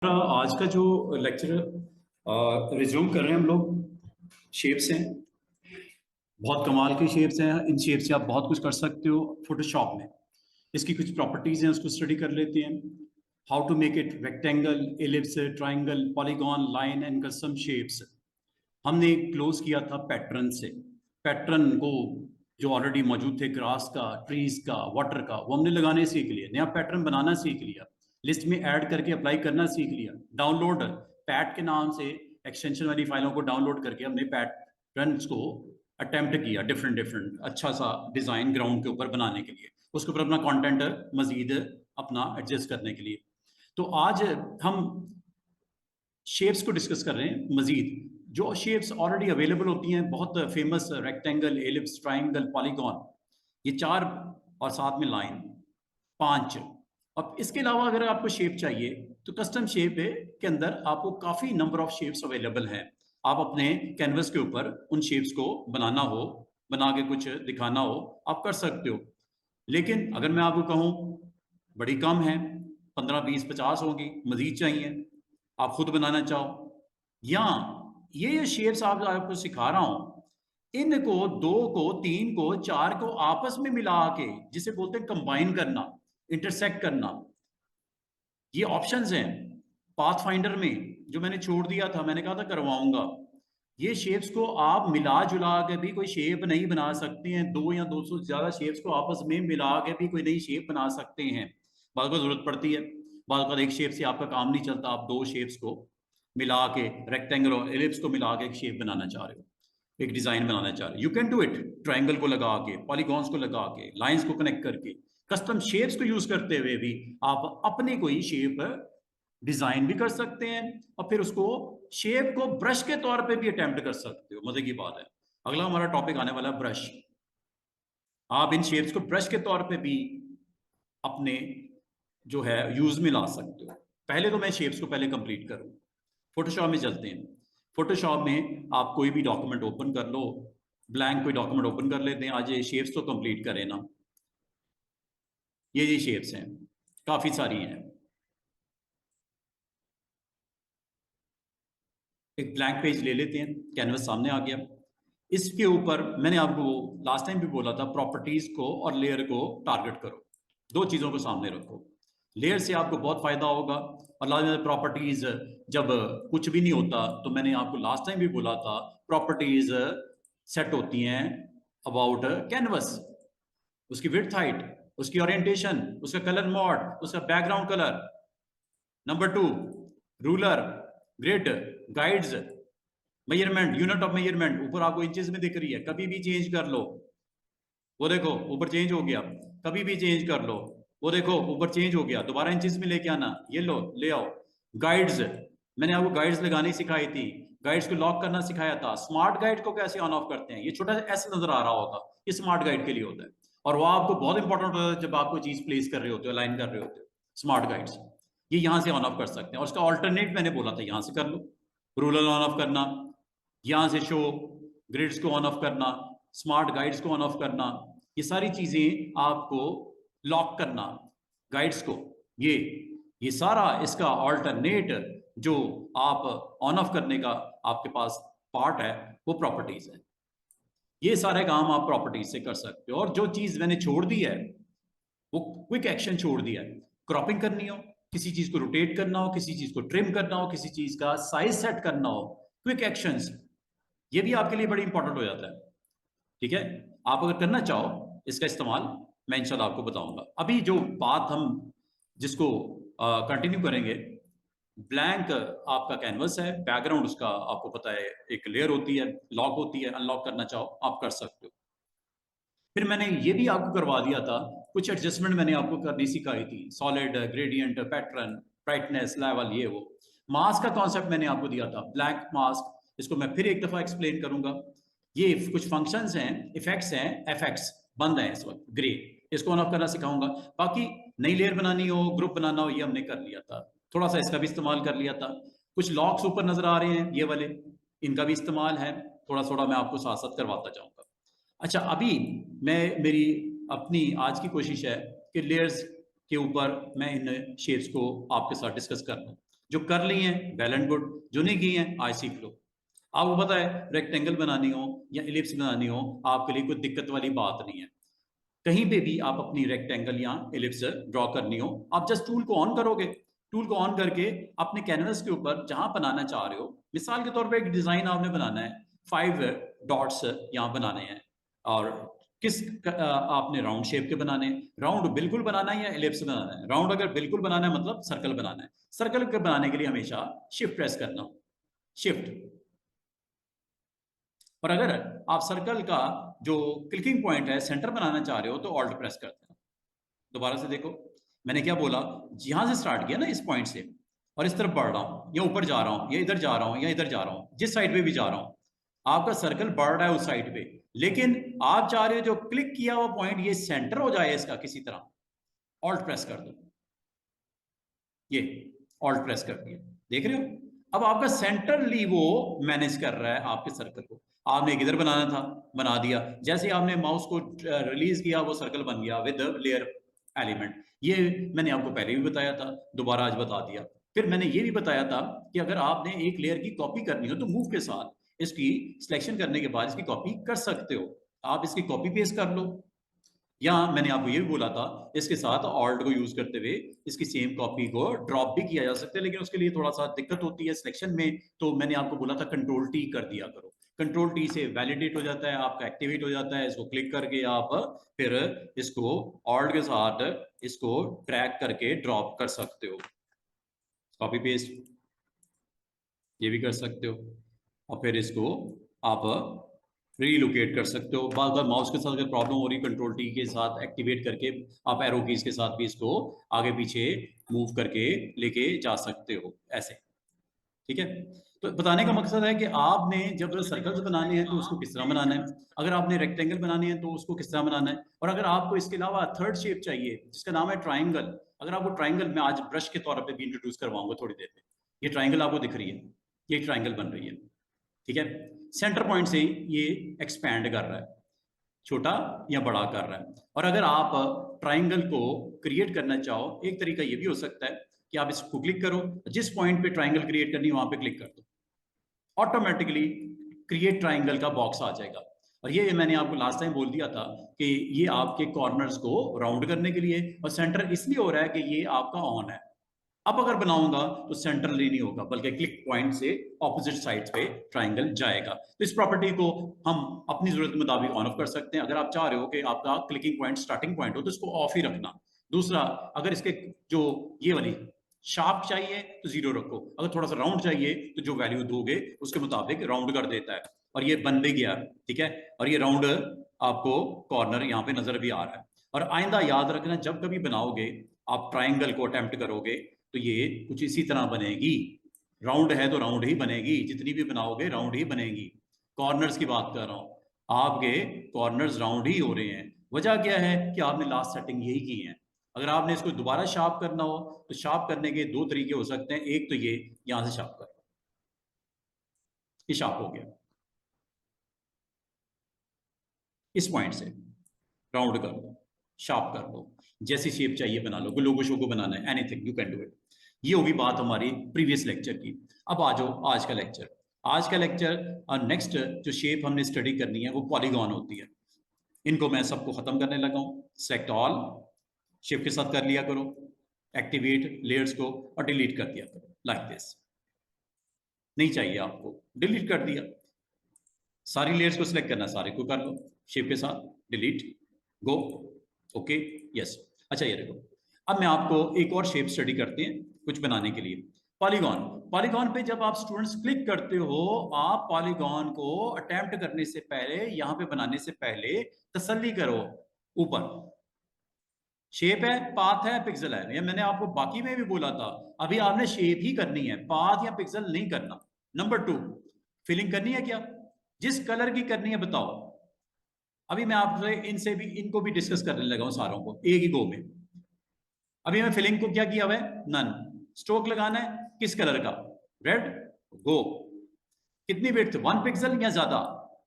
आज का जो लेक्चर रिज्यूम कर रहे हैं हम लोग शेप्स हैं। बहुत कमाल की शेप्स हैं। इन शेप से आप बहुत कुछ कर सकते हो फोटोशॉप में। इसकी कुछ प्रॉपर्टीज हैं, उसको स्टडी कर लेते हैं। How to make it rectangle, ellipse, triangle, polygon, line and custom shapes. हमने क्लोज किया था पैटर्न से। पैटर्न को जो ऑलरेडी मौजूद थे, ग्रास का, ट्रीज का, वाटर का, वो हमने लगाने सीख लिए। नया पैटर्न बनाना सीख लिया, लिस्ट में ऐड करके अप्लाई करना सीख लिया। डाउनलोड पैट के नाम से एक्सटेंशन वाली फाइलों को डाउनलोड करके हमने पैटर्न्स को अटेम्प्ट किया, डिफरेंट डिफरेंट अच्छा सा डिजाइन ग्राउंड के ऊपर बनाने के लिए, उसके ऊपर अपना कंटेंट मजीद अपना एडजस्ट करने के लिए। तो आज हम शेप्स को डिस्कस कर रहे हैं मजीद। जो शेप्स ऑलरेडी अवेलेबल होती हैं, बहुत famous, rectangle, ellipse, triangle, polygon, ये चार, और साथ में लाइन, पांच। अब इसके अलावा अगर आपको शेप चाहिए तो कस्टम शेप के अंदर आपको काफी नंबर ऑफ शेप्स अवेलेबल हैं। आप अपने कैनवस के ऊपर उन शेप्स को बनाना हो, बना के कुछ दिखाना हो, आप कर सकते हो। लेकिन अगर मैं आपको कहूं बड़ी कम है, 15, 20, 50 होगी, मजीद चाहिए, आप खुद बनाना चाहो, या ये शेप्स आपको सिखा रहा हूं, इनको दो को, तीन को, चार को आपस में मिला के, जिसे बोलते हैं कंबाइन करना, इंटरसेक्ट करना, ये ऑप्शंस हैं पाथ फाइंडर में जो मैंने छोड़ दिया था। मैंने कहा था करवाऊंगा। ये शेप्स को आप मिला जुला के भी कोई शेप नहीं बना सकते हैं। 2 या 200 से ज्यादा शेप्स को आपस में मिला के भी कोई नई शेप बना सकते हैं। बाद को जरूरत पड़ती है, बाद का एक शेप से आपका काम नहीं चलता। आप दो शेप्स को मिला के, रेक्टेंगल और एलिप्स को मिला के एक शेप बनाना चाह रहे हो, एक डिजाइन बनाना चाह रहे हो, you can do it. Triangle को लगा के, पॉलीगॉन्स को लगा के, लाइंस को कनेक्ट करके, कस्टम शेप्स को यूज करते हुए भी आप अपनी कोई शेप डिजाइन भी कर सकते हैं, और फिर उसको शेप को ब्रश के तौर पे भी अटेम्प्ट कर सकते हो। मजे की बात है, अगला हमारा टॉपिक आने वाला है ब्रश। आप इन शेप्स को ब्रश के तौर पे भी अपने जो है यूज में ला सकते हो। पहले तो मैं शेप्स को पहले कंप्लीट करूं। फोटोशॉप में चलते हैं। फोटोशॉप में आप कोई भी डॉक्यूमेंट ओपन कर लो, ब्लैंक कोई डॉक्यूमेंट ओपन कर लेते हैं। आज ये शेप्स तो कंप्लीट करें ना। ये शेप्स हैं, काफी सारी हैं। एक ब्लैंक पेज ले लेते हैं, कैनवस सामने आ गया। इसके ऊपर मैंने आपको लास्ट टाइम भी बोला था, प्रॉपर्टीज को और लेयर को टारगेट करो, दो चीजों को सामने रखो। लेयर से आपको बहुत फायदा होगा, और लास्ट प्रॉपर्टीज जब कुछ भी नहीं होता, तो मैंने आपको लास्ट टाइम भी बोला था, प्रॉपर्टीज सेट होती हैं अबाउट कैनवस, उसकी विड्थ, हाइट, उसकी ओरिएंटेशन, उसका कलर मोड, उसका background colour. Number 2, ruler, grid, guides, measurement, unit of measurement, ऊपर आपको इंचेस में दिख रही है, कभी भी चेंज कर लो। वो देखो ऊपर चेंज हो गया, कभी भी चेंज कर लो। वो देखो ऊपर चेंज हो गया, दोबारा इंचेस में लेके आना, ये लो, ले आओ। गाइड्स, मैंने आपको गाइड्स लगानी सिखाई थी, गाइड्स को लॉक करना सिखाया था। स्मार्ट गाइड को कैसे ऑन ऑफ करते हैं, ये छोटा सा एस नजर आ रहा होगा, ये स्मार्ट गाइड के लिए होता है, और वो आपको बहुत इंपॉर्टेंट होता है जब आपको चीज प्लेस कर रहे होते हो, अलाइन कर रहे होते हो। स्मार्ट गाइड्स ये यहां से ऑन ऑफ कर सकते हैं, और उसका ऑल्टरनेट मैंने बोला था यहां से कर लो। रूलर ऑन ऑफ करना, यहां से शो ग्रिड्स को ऑन ऑफ करना, स्मार्ट गाइड्स को ऑन ऑफ करना, ये सारी चीजें आपको लॉक करना गाइड्स को, ये सारा इसका ऑल्टरनेट जो आप ऑन ऑफ करने का आपके पास पार्ट है, वो प्रॉपर्टीज है। ये सारे काम आप प्रॉपर्टीज से कर सकते हो। और जो चीज मैंने छोड़ दी है, वो क्विक एक्शन छोड़ दिया है। क्रॉपिंग करनी हो, किसी चीज को रोटेट करना हो, किसी चीज को ट्रिम करना हो, किसी चीज का साइज सेट करना हो, क्विक एक्शंस, ये भी आपके लिए बड़ी इंपॉर्टेंट हो जाता है। ठीक है, आप अगर करना चाहो इसका इस्तेमाल, मैं इंशाल्लाह आपको बताऊंगा। अभी जो बात हम जिसको कंटिन्यू करेंगे, ब्लैंक आपका कैनवस है, बैकग्राउंड उसका आपको पता है एक लेयर होती है, लॉक होती है, अनलॉक करना चाहो आप कर सकते हो। फिर मैंने ये भी आपको करवा दिया था, कुछ एडजस्टमेंट मैंने आपको करनी सिखाई थी, solid, gradient, pattern, brightness, level, ये वो। मास्क का कॉन्सेप्ट मैंने आपको दिया था, ब्लैक मास्क, इसको मैं फिर एक दफा एक्सप्लेन करूंगा। ये कुछ फंक्शंस हैं, इफेक्ट्स हैं, एफएक्स बंद है इस वक्त, ग्रे, इसको ऑन ऑफ करना सिखाऊंगा। बाकी नई लेयर बनानी हो, ग्रुप बनाना हो, ये हमने कर लिया था, थोड़ा सा इसका भी इस्तेमाल कर लिया था। कुछ लॉक्स ऊपर नजर आ रहे हैं ये वाले, इनका भी इस्तेमाल है, थोड़ा थोड़ा मैं आपको साथ साथ करवाता जाऊंगा। अच्छा, अभी मेरी अपनी आज की कोशिश है कि लेयर्स के ऊपर मैं इन शेप्स को आपके साथ डिस्कस कर लूँ। जो कर ली हैं वेल एंड गुड, जो नहीं की हैं आज सीख लो। आपको पता है रेक्टेंगल बनानी हो या इलिप्स बनानी हो आपके लिए कोई दिक्कत वाली बात नहीं है। कहीं पे भी आप अपनी रेक्टेंगल या इलिप्स ड्रॉ करनी हो, आप जस्ट टूल को ऑन करोगे, टूल को ऑन करके अपने कैनवस के ऊपर जहां बनाना चाह रहे हो, मिसाल के तौर पे एक डिजाइन आपने बनाना है, 5 डॉट्स यहाँ बनाने हैं, और किस आपने राउंड शेप के बनाने हैं। राउंड बिल्कुल बनाना है या इलिप्स बनाना है? राउंड अगर बिल्कुल बनाना है मतलब सर्कल बनाना है। सर्कल के बनाने के लिए हमेशा शिफ्ट प्रेस करना, शिफ्ट। और अगर आप सर्कल का जो क्लिकिंग पॉइंट है सेंटर बनाना चाह रहे हो तो ऑल्ट प्रेस करते हैं। दोबारा से देखो मैंने क्या बोला, यहां से स्टार्ट किया ना इस पॉइंट से, और इस तरफ बढ़ रहा हूं या ऊपर जा रहा हूं या इधर जा रहा हूं या इधर जा रहा हूं, जिस साइड पे भी जा रहा हूं आपका सर्कल बढ़ रहा है उस साइड पे, लेकिन आप चाह रहे हो जो क्लिक किया हुआ पॉइंट ये सेंटर हो जाए इसका किसी तरह, ऑल्ट प्रेस कर दो, ये ऑल्ट प्रेस कर दिया, देख रहे हो। अब आपका सेंटरली वो मैनेज कर रहा है आपके सर्कल को। आपने किधर बनाना था बना दिया, जैसे आपने माउस को रिलीज किया वो सर्कल बन गया विद लेयर एलिमेंट। ये मैंने आपको पहले भी बताया था, दोबारा आज बता दिया। फिर मैंने ये भी बताया था कि अगर आपने एक लेयर की कॉपी करनी हो तो मूव के साथ इसकी सिलेक्शन करने के बाद इसकी कॉपी कर सकते हो, आप इसकी कॉपी पेस्ट कर लो, या मैंने आपको ये भी बोला था इसके साथ ऑल्ट को यूज करते हुए इसकी सेम कॉपी को ड्रॉप भी किया जा सकता है, लेकिन उसके लिए थोड़ा सा दिक्कत होती है सिलेक्शन में। तो मैंने आपको बोला था कंट्रोल टी कर दिया करो, कंट्रोल टी से वैलिडेट हो जाता है, आपका एक्टिवेट हो जाता है, इसको क्लिक करके आप फिर इसको ऑल्ट के साथ इसको ट्रैक करके ड्रॉप कर सकते हो, कॉपी पेस्ट ये भी कर सकते हो, और फिर इसको आप रीलोकेट कर सकते हो। बार बार माउस के साथ अगर प्रॉब्लम हो रही कंट्रोल टी के साथ एक्टिवेट करके आप एरो कीज के साथ भी इसको आगे पीछे मूव करके लेके जा सकते हो ऐसे, ठीक है। तो बताने का मकसद है कि आपने जब सर्कल्स बनाने हैं तो उसको किस तरह बनाना है, अगर आपने रेक्टेंगल बनाने हैं तो उसको किस तरह बनाना है, और अगर आपको इसके अलावा थर्ड शेप चाहिए जिसका नाम है ट्राइंगल, अगर आपको ट्राइंगल मैं आज ब्रश के तौर पर भी इंट्रोड्यूस करवाऊंगा थोड़ी देर में। ये ट्राइंगल आपको दिख रही है, ये ट्राइंगल बन रही है, ठीक है। सेंटर पॉइंट से ये एक्सपैंड कर रहा है, छोटा या बड़ा कर रहा है। और अगर आप ट्राइंगल को क्रिएट करना चाहो एक तरीका ये भी हो सकता है कि आप इसको क्लिक करो, जिस पॉइंट पे ट्राइंगल क्रिएट करनी है वहां पे क्लिक कर दो, ऑटोमेटिकली क्रिएट ट्राइंगल का बॉक्स आ जाएगा। और ये मैंने आपको लास्ट टाइम बोल दिया था कि ये आपके कॉर्नर्स को राउंड करने के लिए, और सेंटर इसलिए हो रहा है कि ये आपका ऑन है। अब अगर बनाऊंगा तो सेंट्रली नहीं होगा बल्कि क्लिक पॉइंट से ऑपोजिट साइड पे ट्राइंगल जाएगा। तो इस प्रॉपर्टी को हम अपनी जरूरत के मुताबिक ऑन ऑफ कर सकते हैं। अगर आप चाह रहे हो कि आपका क्लिकिंग पॉइंट स्टार्टिंग पॉइंट हो तो इसको ऑफ ही रखना। दूसरा, अगर इसके जो ये वाली शार्प चाहिए तो 0 रखो, अगर थोड़ा सा राउंड चाहिए तो जो वैल्यू दोगे उसके मुताबिक राउंड कर देता है, और ये बन भी गया, ठीक है। और ये राउंड आपको कॉर्नर यहाँ पे नजर भी आ रहा है। और आइंदा याद रखना जब कभी बनाओगे आप ट्राइंगल को अटेम्प्ट करोगे तो ये कुछ इसी तरह बनेगी, राउंड है तो राउंड ही बनेगी, जितनी भी बनाओगे राउंड ही बनेगी। कॉर्नर्स की बात कर रहा हूं, आपके कॉर्नर्स राउंड ही हो रहे हैं। वजह क्या है कि आपने लास्ट सेटिंग यही की है। अगर आपने इसको दोबारा शार्प करना हो तो शार्प करने के 2 तरीके हो सकते हैं, एक तो ये यहां से शार्प कर, ये शार्प हो गया, इस पॉइंट से राउंड कर लो, शार्प कर लो, जैसी शेप चाहिए बना लो, लोगो शो को बनाना है, anything you can do it. ये होगी बात हमारी प्रीवियस लेक्चर की। अब आ जाओ आज का लेक्चर। आज का लेक्चर और नेक्स्ट जो शेप हमने स्टडी करनी है वो पॉलीगॉन होती है। इनको मैं सबको खत्म करने लगा हूं। सेलेक्ट ऑल, शिफ्ट के साथ कर लिया करो, एक्टिवेट लेयर्स को और डिलीट कर दिया करो, लाइक दिस। नहीं चाहिए आपको, डिलीट कर दिया। सारी लेयर्स को सिलेक्ट करना, सारे को कर लो शिफ्ट के साथ, डिलीट, गो, ओके, यस। अच्छा ये देखो, अब मैं आपको एक और शेप स्टडी करते हैं कुछ बनाने के लिए। पॉलीगॉन, पॉलीगॉन पे जब आप स्टूडेंट्स क्लिक करते हो, आप पॉलीगॉन को अटेम्प्ट करने से पहले, यहां पे बनाने से पहले तसल्ली करो, ऊपर शेप है, पाथ है, पिक्सल है, ये मैंने आपको बाकी में भी बोला था। अभी आपने शेप ही करनी है, पाथ या पिक्सल नहीं करना। नंबर 2, फिलिंग करनी है क्या, जिस कलर की करनी है बताओ। अभी मैं आपसे इनसे भी, इनको भी डिस्कस करने लगा हूं सारों को एक ही गो में। अभी मैं फिलिंग को क्या किया हुआ है, नन। स्ट्रोक लगाना है किस कलर का, रेड, गो। कितनी विड्थ, 1 पिक्सल या ज्यादा।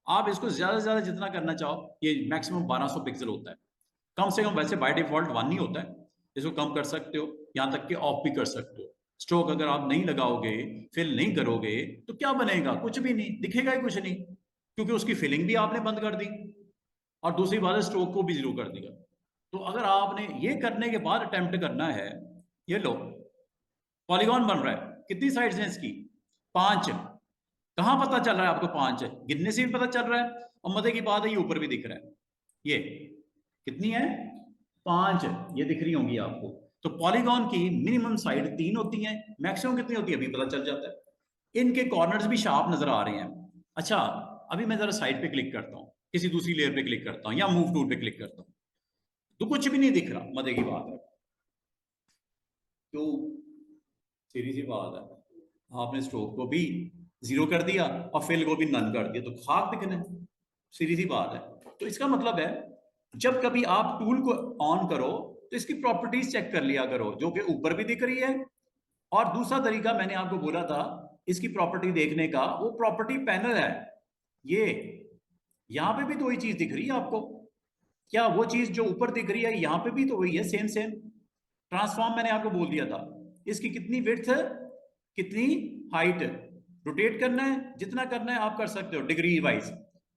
आप इसको ज्यादा से ज्यादा जितना करना चाहो, ये मैक्सिमम 1200 पिक्सल होता है, कम से कम। वैसे बाय डिफॉल्ट 1 ही होता है, इसको कम कर सकते हो, यहां तक कि ऑफ भी कर सकते हो। स्ट्रोक अगर आप नहीं लगाओगे, फिल नहीं करोगे, तो क्या बनेगा? कुछ भी नहीं दिखेगा ही कुछ नहीं, क्योंकि उसकी फिलिंग भी आपने बंद कर दी और दूसरी बात है स्ट्रोक को भी जीरो कर दिया। तो अगर आपने ये करने के बाद अटेम्प्ट करना है, ये लो पॉलीगॉन बन रहा है, कितनी साइड्स हैं इसकी? 5। कहां पता चल रहा है आपको? 5 गिनने से भी पता चल रहा है, और मजे की बात है ये ऊपर भी दिख रहा है। ये कितनी है? 5 ये दिख रही होंगी आपको। तो पॉलीगॉन की मिनिमम साइड 3 होती है, मैक्सिमम कितनी होती है अभी पता चल जाता है। इनके कॉर्नर्स भी शार्प नजर आ रहे हैं। अच्छा, अभी मैं जरा साइड पे क्लिक करता हूं, किसी दूसरी लेयर पे क्लिक करता हूं या मूव टूल पे क्लिक करता हूं, तो कुछ भी नहीं दिख रहा। मजे की बात है, तो सीधी सी बात है, आपने स्ट्रोक को भी जीरो कर दिया और फिल को भी नन कर दिया, तो खाक दिखना है। सीधी सी बात है। तो इसका मतलब है जब कभी आप टूल को ऑन करो तो इसकी प्रॉपर्टीज चेक कर लिया करो, जो कि ऊपर भी दिख रही है। और दूसरा तरीका मैंने आपको बोला था इसकी प्रॉपर्टी देखने का, वो प्रॉपर्टी पैनल है। ये यहां पे भी तो वही चीज दिख रही है आपको। क्या वो चीज जो ऊपर दिख रही है यहां पे भी तो वही है? Same same. ट्रांसफॉर्म मैंने आपको बोल दिया था, इसकी कितनी विड्थ है, कितनी हाइट। रोटेट करना है, जितना करना है आप कर सकते हो डिग्री वाइज।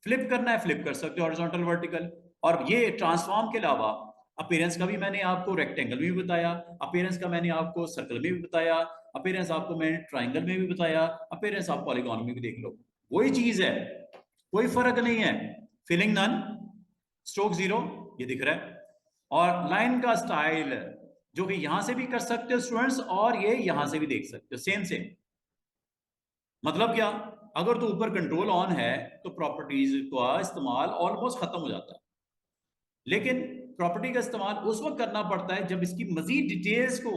फ्लिप करना है, फ्लिप कर सकते हो हॉरिजॉन्टल वर्टिकल। और ये ट्रांसफॉर्म के अलावा अपीयरेंस का भी मैंने आपको रेक्टेंगल में भी बताया, अपीयरेंस का मैंने आपको सर्कल में भी बताया, अपीयरेंस आपको मैंने ट्राइंगल में भी बताया, अपीयरेंस आप पॉलीगॉन में भी देख लो, वही चीज है, कोई फर्क नहीं है। फिलिंग नन, स्ट्रोक जीरो, ये दिख रहा है। और लाइन का स्टाइल जो कि यहां से भी कर सकते हो स्टूडेंट्स, और ये यहां से भी देख सकते हो, सेम सेम। मतलब क्या? अगर तो ऊपर कंट्रोल ऑन है तो प्रॉपर्टीज का इस्तेमाल ऑलमोस्ट खत्म हो जाता है। लेकिन प्रॉपर्टी का इस्तेमाल उस वक्त करना पड़ता है जब इसकी मजीद डिटेल्स को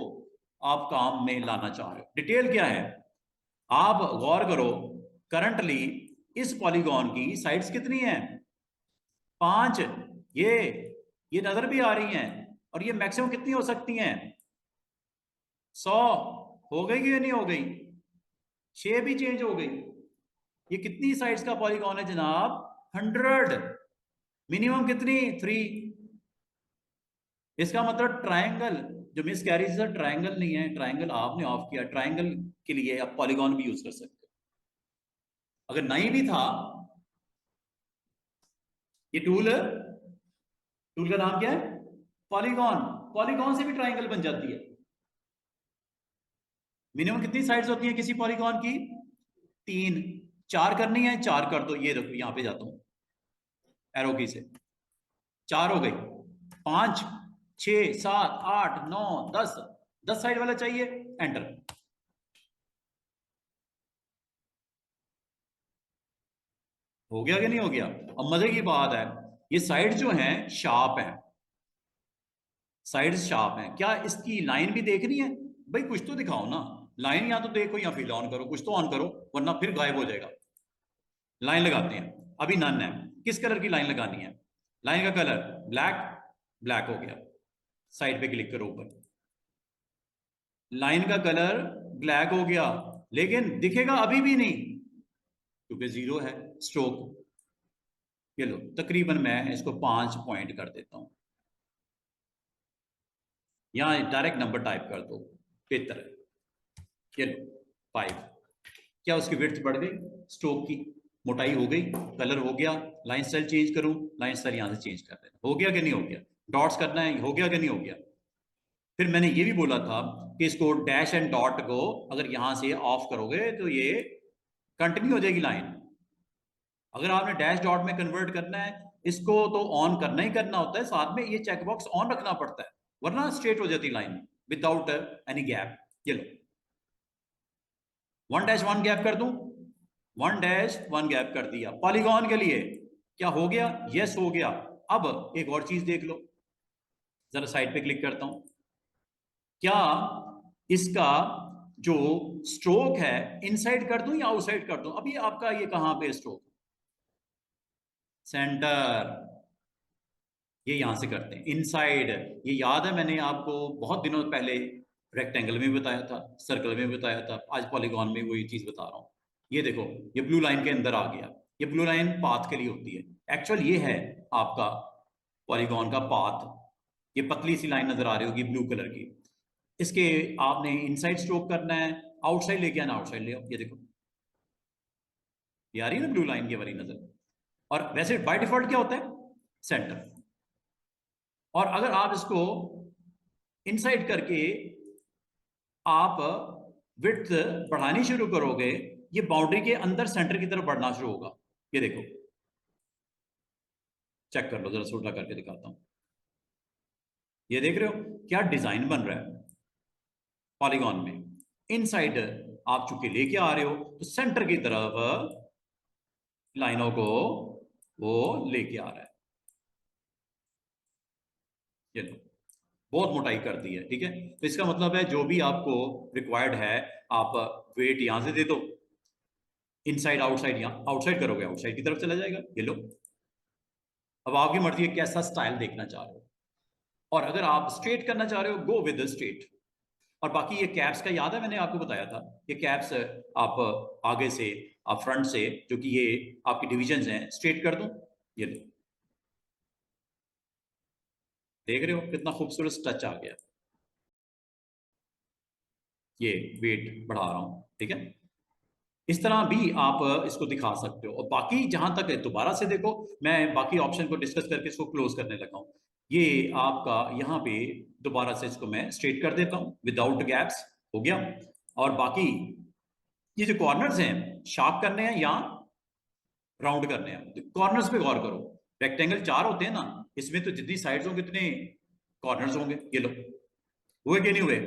आप काम में लाना चाह रहे हो। डिटेल क्या है? आप गौर करो, करंटली इस पॉलीगॉन की साइड्स कितनी है? 5। ये ये नजर भी आ रही हैं, और ये मैक्सिमम कितनी हो सकती हैं? 100 हो गई कि नहीं हो गई? 6 भी चेंज हो गई। ये कितनी साइड्स का पॉलीगॉन है जनाब? 100। मिनिमम कितनी? 3। इसका मतलब ट्रायंगल, जो मिस कह रही थी सर ट्रायंगल नहीं है, ट्रायंगल आपने ऑफ किया, ट्रायंगल के लिए आप पॉलीगॉन भी यूज कर सकते हो। अगर नहीं भी था, ये टूल, टूल का नाम क्या है? पॉलीगॉन। पॉलीगॉन से भी ट्रायंगल बन जाती है। मिनिमम कितनी साइड्स होती हैं किसी पॉलीगॉन की? 3। 4 करनी है, 4 कर दो, ये देखो यहां पे जाता हूं एरो की से, 4 हो गई। 5, 6, 7, 8, 9, 10, 10 साइड वाला चाहिए, एंटर। हो गया कि नहीं हो गया? अब मजे की बात है, ये साइड जो हैं शार्प हैं, साइड शार्प हैं। क्या इसकी लाइन भी देखनी है? भाई कुछ तो दिखाओ ना, लाइन या तो देखो या फिर ऑन करो, कुछ तो ऑन करो, वरना फिर गायब हो जाएगा। लाइन लगाते हैं, अभी नन है। किस कलर की लाइन लगानी है? लाइन का कलर ब्लैक, ब्लैक हो गया। साइड पे क्लिक करो ऊपर, लाइन का कलर ब्लैक हो गया, लेकिन दिखेगा अभी भी नहीं क्योंकि जीरो है स्ट्रोक। ये लो, तकरीबन मैं इसको 5 पॉइंट कर देता हूं, यहां डायरेक्ट नंबर टाइप कर दो, बेहतर है। ये लो 5। क्या उसकी विड्थ बढ़ गई? स्ट्रोक की मोटाई हो गई, कलर हो गया। लाइन स्टाइल चेंज करूं, लाइन स्टाइल यहां से चेंज कर देना, हो गया कि नहीं हो गया? डॉट्स करना है, हो गया कि नहीं हो गया? फिर मैंने ये भी बोला था कि इसको डैश एंड डॉट को अगर यहां से ऑफ करोगे तो ये कंटिन्यू हो जाएगी लाइन। अगर आपने डैश डॉट में कन्वर्ट करना है, इसको तो ऑन करना ही करना होता है, साथ में ये चेकबॉक्स ऑन रखना पड़ता है, वरना स्ट्रेट हो जाती लाइन विदाउट एनी गैप। ये लो 1-1 गैप कर दूं, 1-1 गैप कर दिया पॉलीगॉन के लिए। क्या हो गया? यस हो गया। अब एक और चीज देख लो, जरा साइड पे क्लिक करता हूं। क्या इसका जो स्ट्रोक है इनसाइड कर दूं या आउटसाइड कर दूं? अभी आपका ये कहां पे स्ट्रोक? सेंटर। ये यहां से करते हैं इनसाइड। ये याद है मैंने आपको बहुत दिनों पहले रेक्टेंगल में बताया था, सर्कल में बताया था, आज पॉलीगॉन में वही चीज बता रहा हूं। ये देखो, ये ब्लू लाइन के अंदर आ गया। ये ब्लू लाइन पाथ के लिए होती है, एक्चुअल ये है आपका पॉलीगॉन का पाथ। ये पतली सी लाइन नजर आ रही होगी ब्लू कलर की। इसके आपने इनसाइड स्ट्रोक करना है, आउटसाइड लेके आना, आउटसाइड ले आओ। ये देखो, ये आ रही है ना ब्लू लाइन, ये वाली नजर। और वैसे बाय डिफॉल्ट क्या होता है, सेंटर। और अगर आप इसको इनसाइड करके आप विड्थ बढ़ानी शुरू करोगे, ये बाउंड्री के अंदर सेंटर की तरफ बढ़ना शुरू होगा। ये देखो, चेक कर लो, जरा छोटा करके दिखाता हूं। ये देख रहे हो क्या डिजाइन बन रहा है पॉलीगॉन में। इनसाइड आप चूंकि लेके आ रहे हो तो सेंटर की तरफ लाइनों को वो लेके आ रहा है। ये लो, बहुत मोटाई कर दी है, ठीक है। तो इसका मतलब है जो भी आपको रिक्वायर्ड है, आप वेट यहां से दे दो, इनसाइड आउटसाइड, यहां आउटसाइड करोगे आउटसाइड की तरफ चला जाएगा। ये लो, अब आपकी मर्जी है कैसा स्टाइल देखना चाह रहे हो। और अगर आप स्ट्रेट करना चाह रहे हो, गो विद स्ट्रेट। और बाकी ये कैप्स का याद है, मैंने आपको बताया था, ये कैप्स आप आगे से, आप फ्रंट से, जो कि ये आपकी डिविजन हैं, स्ट्रेट कर दूं। ये लो, देख रहे हो कितना खूबसूरत टच आ गया। ये वेट बढ़ा रहा हूं, ठीक है। इस तरह भी आप इसको दिखा सकते हो। और बाकी जहां तक है, दोबारा से देखो, मैं बाकी ऑप्शन को डिस्कस करके इसको क्लोज करने लगा हूं। ये आपका यहाँ पे दोबारा से इसको मैं स्ट्रेट कर देता हूं विदाउट गैप्स, हो गया। और बाकी ये जो कॉर्नर्स हैं, शार्प करने हैं या राउंड करने हैं, कॉर्नर्स पे गौर करो। रेक्टेंगल 4 होते हैं ना, इसमें तो जितनी साइड्स होंगे उतने कॉर्नर्स होंगे। ये लो, हुए कि नहीं हुए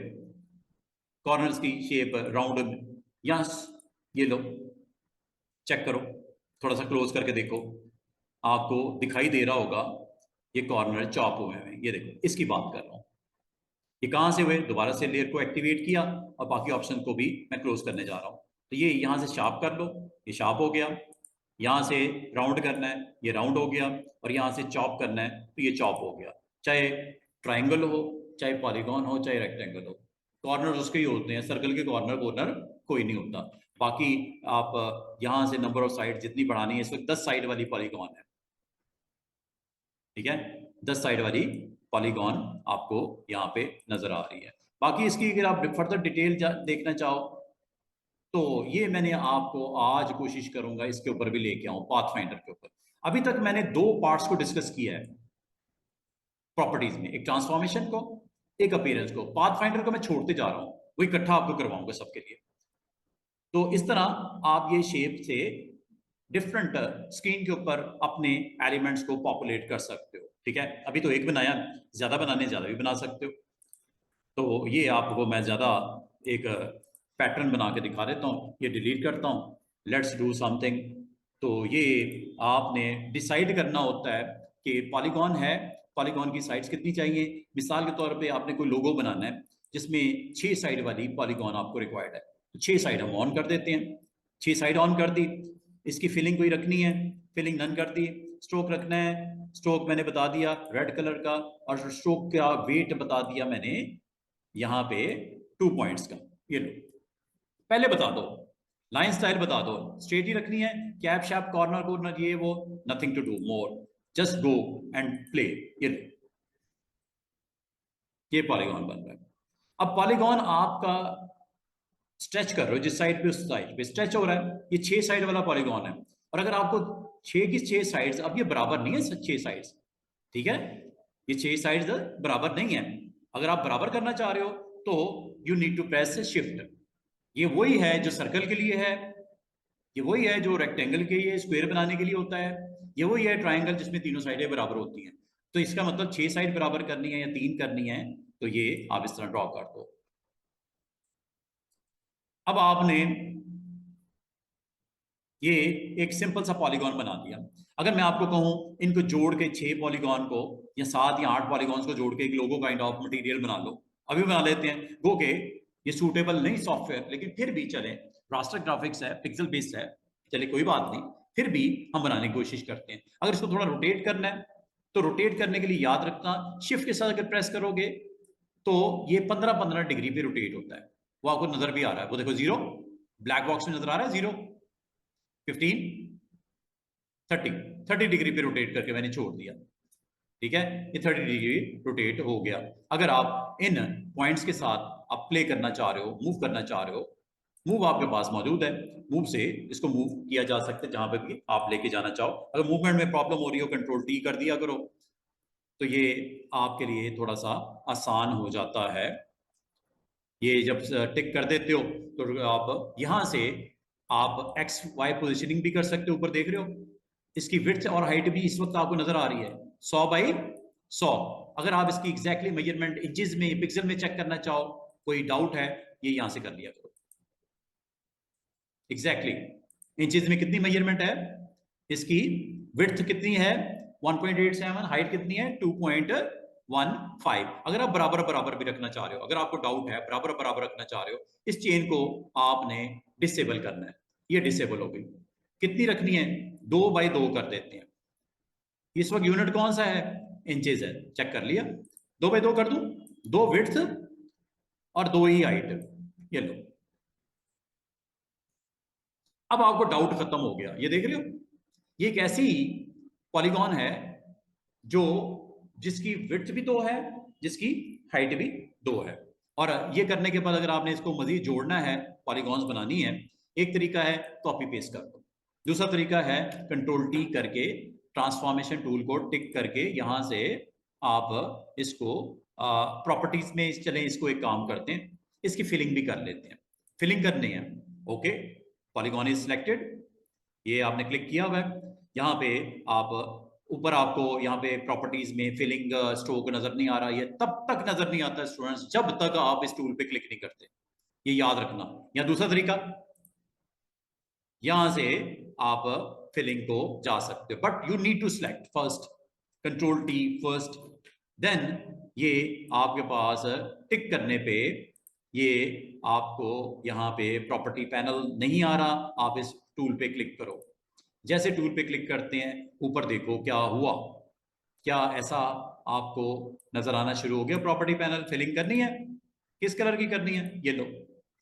कॉर्नर्स की शेप राउंड में। यस, ये लो, चेक करो, थोड़ा सा क्लोज करके देखो, आपको दिखाई दे रहा होगा ये कॉर्नर चॉप हुए हैं। ये देखो, इसकी बात कर रहा हूं। ये कहां से हुए, दोबारा से लेयर को एक्टिवेट किया और बाकी ऑप्शन को भी मैं क्लोज करने जा रहा हूं। तो ये यहां से शार्प कर लो, ये शार्प हो गया। यहां से राउंड करना है, ये राउंड हो गया। और यहां से चॉप करना है तो ये चॉप हो गया। चाहे ट्राइंगल हो, चाहे पॉलीगॉन हो, चाहे रेक्टेंगल हो, कॉर्नर उसके ही होते हैं। सर्कल के कॉर्नर कॉर्नर कोई नहीं होता। बाकी आप यहां से नंबर ऑफ साइड जितनी बढ़ानी है, इस वक्त 10 साइड वाली पॉलीगॉन है, ठीक है। 10 साइड वाली पॉलीगॉन आपको यहाँ पे नजर आ रही है। बाकी इसकी अगर आप फर्दर डिटेल देखना चाहो तो ये मैंने आपको आज कोशिश करूंगा इसके ऊपर भी लेके आऊं, पाथफाइंडर के ऊपर। अभी तक मैंने 2 पार्ट्स को डिस्कस किया है प्रॉपर्टीज में, एक ट्रांसफॉर्मेशन को, एक अपीयरेंस को। पाथफाइंडर को मैं छोड़ते जा रहा हूं, वो इकट्ठा आपको करवाऊंगा सबके लिए। तो इस तरह आप ये शेप से डिफरेंट स्क्रीन के ऊपर अपने एलिमेंट्स को पॉपुलेट कर सकते हो, ठीक है। अभी तो एक बनाया, ज्यादा बनाने ज्यादा भी बना सकते हो। तो ये आपको मैं ज्यादा एक पैटर्न बना के दिखा देता हूँ। ये डिलीट करता हूँ, लेट्स डू समथिंग। तो ये आपने डिसाइड करना होता है कि पॉलीगॉन है, पॉलीगॉन की साइड्स कितनी चाहिए। मिसाल के तौर पे आपने कोई लोगो बनाना है जिसमें 6 साइड वाली पॉलीगॉन आपको रिक्वायर्ड है, तो 6 साइड हम ऑन कर देते हैं। 6 साइड ऑन कर दी। इसकी फिलिंग कोई रखनी है, फिलिंग नन कर दी। स्ट्रोक रखना है, स्ट्रोक मैंने बता दिया रेड कलर का। और स्ट्रोक का वेट बता दिया मैंने यहाँ पे 2 पॉइंट्स का। ये लो, पहले बता दो, लाइन स्टाइल बता दो, स्ट्रेट ही रखनी है, कैप शैप कॉर्नर कॉर्नर ये वो, nothing to do more, just go and play. ये लो, ये पॉलीगॉन बन रहा है। अब पॉलीगॉन आपका स्ट्रेच कर रहे हो जिस साइड पे, उस साइड पे स्ट्रेच हो रहा है। ये 6 साइड वाला पॉलीगॉन है। और अगर आपको 6 की 6 साइड्स, अब ये बराबर नहीं है 6 साइड्स, ठीक है। ये 6 साइड्स बराबर नहीं है। अगर आप बराबर करना चाह रहे हो तो you need to press shift. ये वही है जो सर्कल के लिए है, ये वही है जो रेक्टेंगल के लिए, स्क्वायर बनाने के लिए होता है, ये वही है ट्राइंगल जिसमें तीनों साइडें बराबर होती हैं। तो इसका मतलब 6 साइड बराबर करनी है या 3 करनी है, तो ये आप इस तरह ड्रॉ कर दो। अब आपने ये एक सिंपल सा पॉलीगॉन बना दिया। अगर मैं आपको कहूं इनको जोड़ के 6 पॉलीगॉन को या 7 या 8 पॉलीगॉन्स को जोड़ के एक लोगो काइंड ऑफ मटेरियल बना लो, अभी बना लेते हैं। गो के ये सूटेबल नहीं सॉफ्टवेयर, लेकिन फिर भी चले, रास्टर ग्राफिक्स है, पिक्सल बेस्ड है, चले कोई बात नहीं, फिर भी हम बनाने की कोशिश करते हैं। अगर इसको थोड़ा रोटेट करना है तो रोटेट करने के लिए याद रखना, शिफ्ट के साथ अगर प्रेस करोगे तो ये 15-15 डिग्री पे रोटेट होता है। वो आपको नजर भी आ रहा है, वो देखो 0 ब्लैक बॉक्स में नजर आ रहा है, 0, 15, 30, 30 डिग्री पे रोटेट करके मैंने छोड़ दिया, ठीक है। ये 30 डिग्री रोटेट हो गया। अगर आप इन पॉइंट्स के साथ आप प्ले करना चाह रहे हो, मूव करना चाह रहे हो, मूव आपके पास मौजूद है। मूव से इसको मूव किया जा सकता है जहां पे भी आप लेके जाना चाहो। अगर मूवमेंट में प्रॉब्लम हो रही हो, कंट्रोल टी कर दिया करो, तो ये आपके लिए थोड़ा सा आसान हो जाता है। ये जब टिक कर देते हो तो आप यहां से आप एक्स वाई पोजिशनिंग भी कर सकते हो। ऊपर देख रहे हो, इसकी विड्थ और हाइट भी इस वक्त आपको नजर आ रही है 100 बाई 100। अगर आप इसकी एग्जैक्टली मेजरमेंट इंचेस में, पिक्सल में चेक करना चाहो, कोई डाउट है, ये यहां से कर लिया करो। एग्जैक्टली इंचेस में कितनी मेजरमेंट है, इसकी विड्थ कितनी है 1.87, हाइट कितनी है 2.15। अगर आप बराबर बराबर भी रखना चाह रहे हो, अगर आपको डाउट है बराबर बराबर रखना चाह रहे हो, इस चेन को आपने डिसेबल करना है। ये डिसेबल हो गई। कितनी रखनी है, 2 बाई 2 कर देते हैं। इस वक्त यूनिट कौन सा है, इंचेस है, चेक कर लिया। 2 बाई 2 कर दूं, 2 विड्थ और 2 ही हाइट, ये लो। अब आपको डाउट खत्म हो गया। ये देख रहे हो, ये एक ऐसी पॉलीगॉन है जो जिसकी विड्थ भी 2 है, जिसकी हाइट भी 2 है। और ये करने के बाद अगर आपने इसको मजीद जोड़ना है, पॉलीगॉन्स बनानी है, एक तरीका है कॉपी पेस्ट कर दो, दूसरा तरीका है कंट्रोल टी करके ट्रांसफॉर्मेशन टूल को टिक करके यहां से आप इसको प्रॉपर्टीज में चले, इसको एक काम करते हैं, इसकी फिलिंग भी कर लेते हैं। फिलिंग करनी है, ओके, पॉलीगॉन इज सिलेक्टेड, ये आपने क्लिक किया हुआ है। यहाँ पे आप ऊपर आपको यहाँ पे प्रॉपर्टीज में फिलिंग स्ट्रोक नजर नहीं आ रहा, ये तब तक नजर नहीं आता स्टूडेंट्स जब तक आप इस टूल पे क्लिक नहीं करते, ये याद रखना। या दूसरा तरीका, यहां से आप फिलिंग को जा सकते हो, but you need to select first, control T first, then ये आपके पास टिक करने पे ये आपको यहाँ पे प्रॉपर्टी पैनल नहीं आ रहा, आप इस टूल पे क्लिक करो। जैसे टूल पे क्लिक करते हैं, ऊपर देखो क्या हुआ, क्या ऐसा आपको नजर आना शुरू हो गया प्रॉपर्टी पैनल। फिलिंग करनी है, किस कलर की करनी है, ये लो,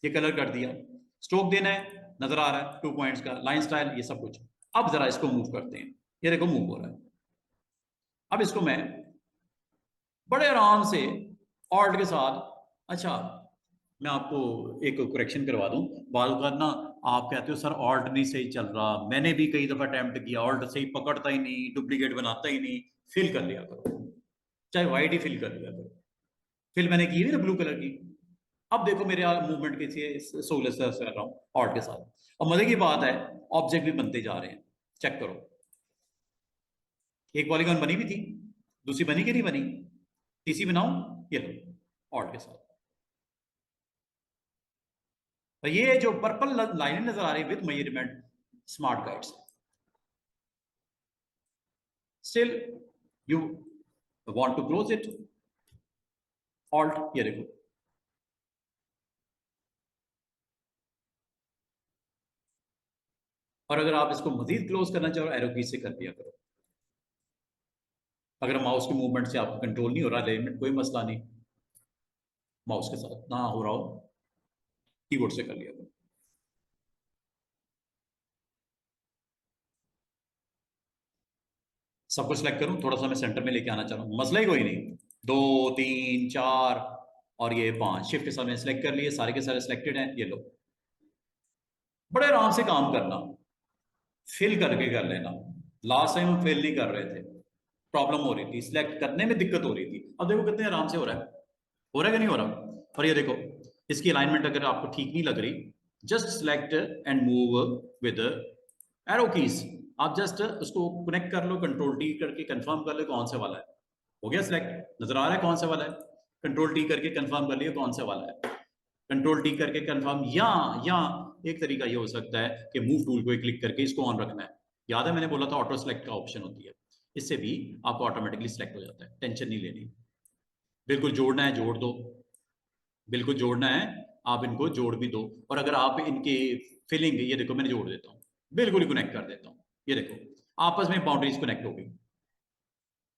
ये कलर कर दिया। स्ट्रोक देना है, नजर आ रहा है 2 पॉइंट्स का, लाइन स्टाइल, ये सब कुछ। अब जरा इसको मूव करते हैं, ये देखो मूव हो रहा है। अब इसको मैं बड़े आराम से ऑल्ट के साथ, अच्छा मैं आपको एक करेक्शन करवा दूं, बाल का ना आप कहते हो सर ऑल्ट नहीं सही चल रहा, मैंने भी कई दफा अटेम्प्ट किया, ऑल्ट सही पकड़ता ही नहीं, डुप्लीकेट बनाता ही नहीं। फिल कर लिया करो, चाहे वाइट ही फिल कर लिया करो। फिल मैंने की हुई ना ब्लू कलर की। अब देखो मेरे मूवमेंट कैसी सहूलत से कर रहा हूँ ऑल्ट के साथ। और मजे की बात है, ऑब्जेक्ट भी बनते जा रहे हैं, चेक करो। एक पॉलीगॉन बनी भी थी, दूसरी बनी कि नहीं बनी, तीसरी बनाऊं, ये लो ऑल्ट के साथ। तो ये जो पर्पल लाइनें नजर आ रही है with measurement, smart guides. Still you want to close it, alt, ये देखो। और अगर आप इसको मजीद क्लोज करना चाहो, एरो की से कर दिया करो। अगर माउस के मूवमेंट से आपको कंट्रोल नहीं हो रहा एलिमेंट, कोई मसला नहीं, माउस के साथ ना हो रहा हो, कीबोर्ड से कर लिया करो। सबको सिलेक्ट करूं, थोड़ा सा मैं सेंटर में लेके आना चाह रहा हूं, मसला ही कोई नहीं। 2 3 4 और ये 5 शिफ्ट के साथ मैंने सिलेक्ट कर लिए, सारे के सारे सिलेक्टेड हैं, ये लो। बड़े आराम से काम करना, फिल करके कर लेना। लास्ट टाइम हम फिल नहीं कर रहे थे, प्रॉब्लम हो रही थी, सिलेक्ट करने में दिक्कत हो रही थी। अब देखो कितने आराम से हो रहा है, हो रहा है कि नहीं हो रहा। और ये देखो, इसकी अलाइनमेंट अगर आपको ठीक नहीं लग रही, just select and move with arrow keys. आप जस्ट उसको कनेक्ट कर लो, कंट्रोल टी करके कंफर्म कर लो कौन से वाला है। हो गया सिलेक्ट, नजर आ रहा है कौन सा वाला है, कंट्रोल टी करके कंफर्म कर लिया कौन सा वाला है, कंट्रोल टी करके कंफर्म। या एक तरीका ये हो सकता है कि मूव टूल को क्लिक करके इसको ऑन रखना है। याद है मैंने बोला था ऑटो सेलेक्ट का ऑप्शन होती है, इससे भी आपको ऑटोमेटिकली सिलेक्ट हो जाता है, टेंशन नहीं लेनी। बिल्कुल जोड़ना है जोड़ दो, बिल्कुल जोड़ना है, आप इनको जोड़ भी दो। और अगर आप इनके फिलिंग, ये देखो मैंने जोड़ देता हूँ, बिल्कुल कनेक्ट कर देता हूँ, ये देखो आपस में बाउंड्रीज कनेक्ट हो गई।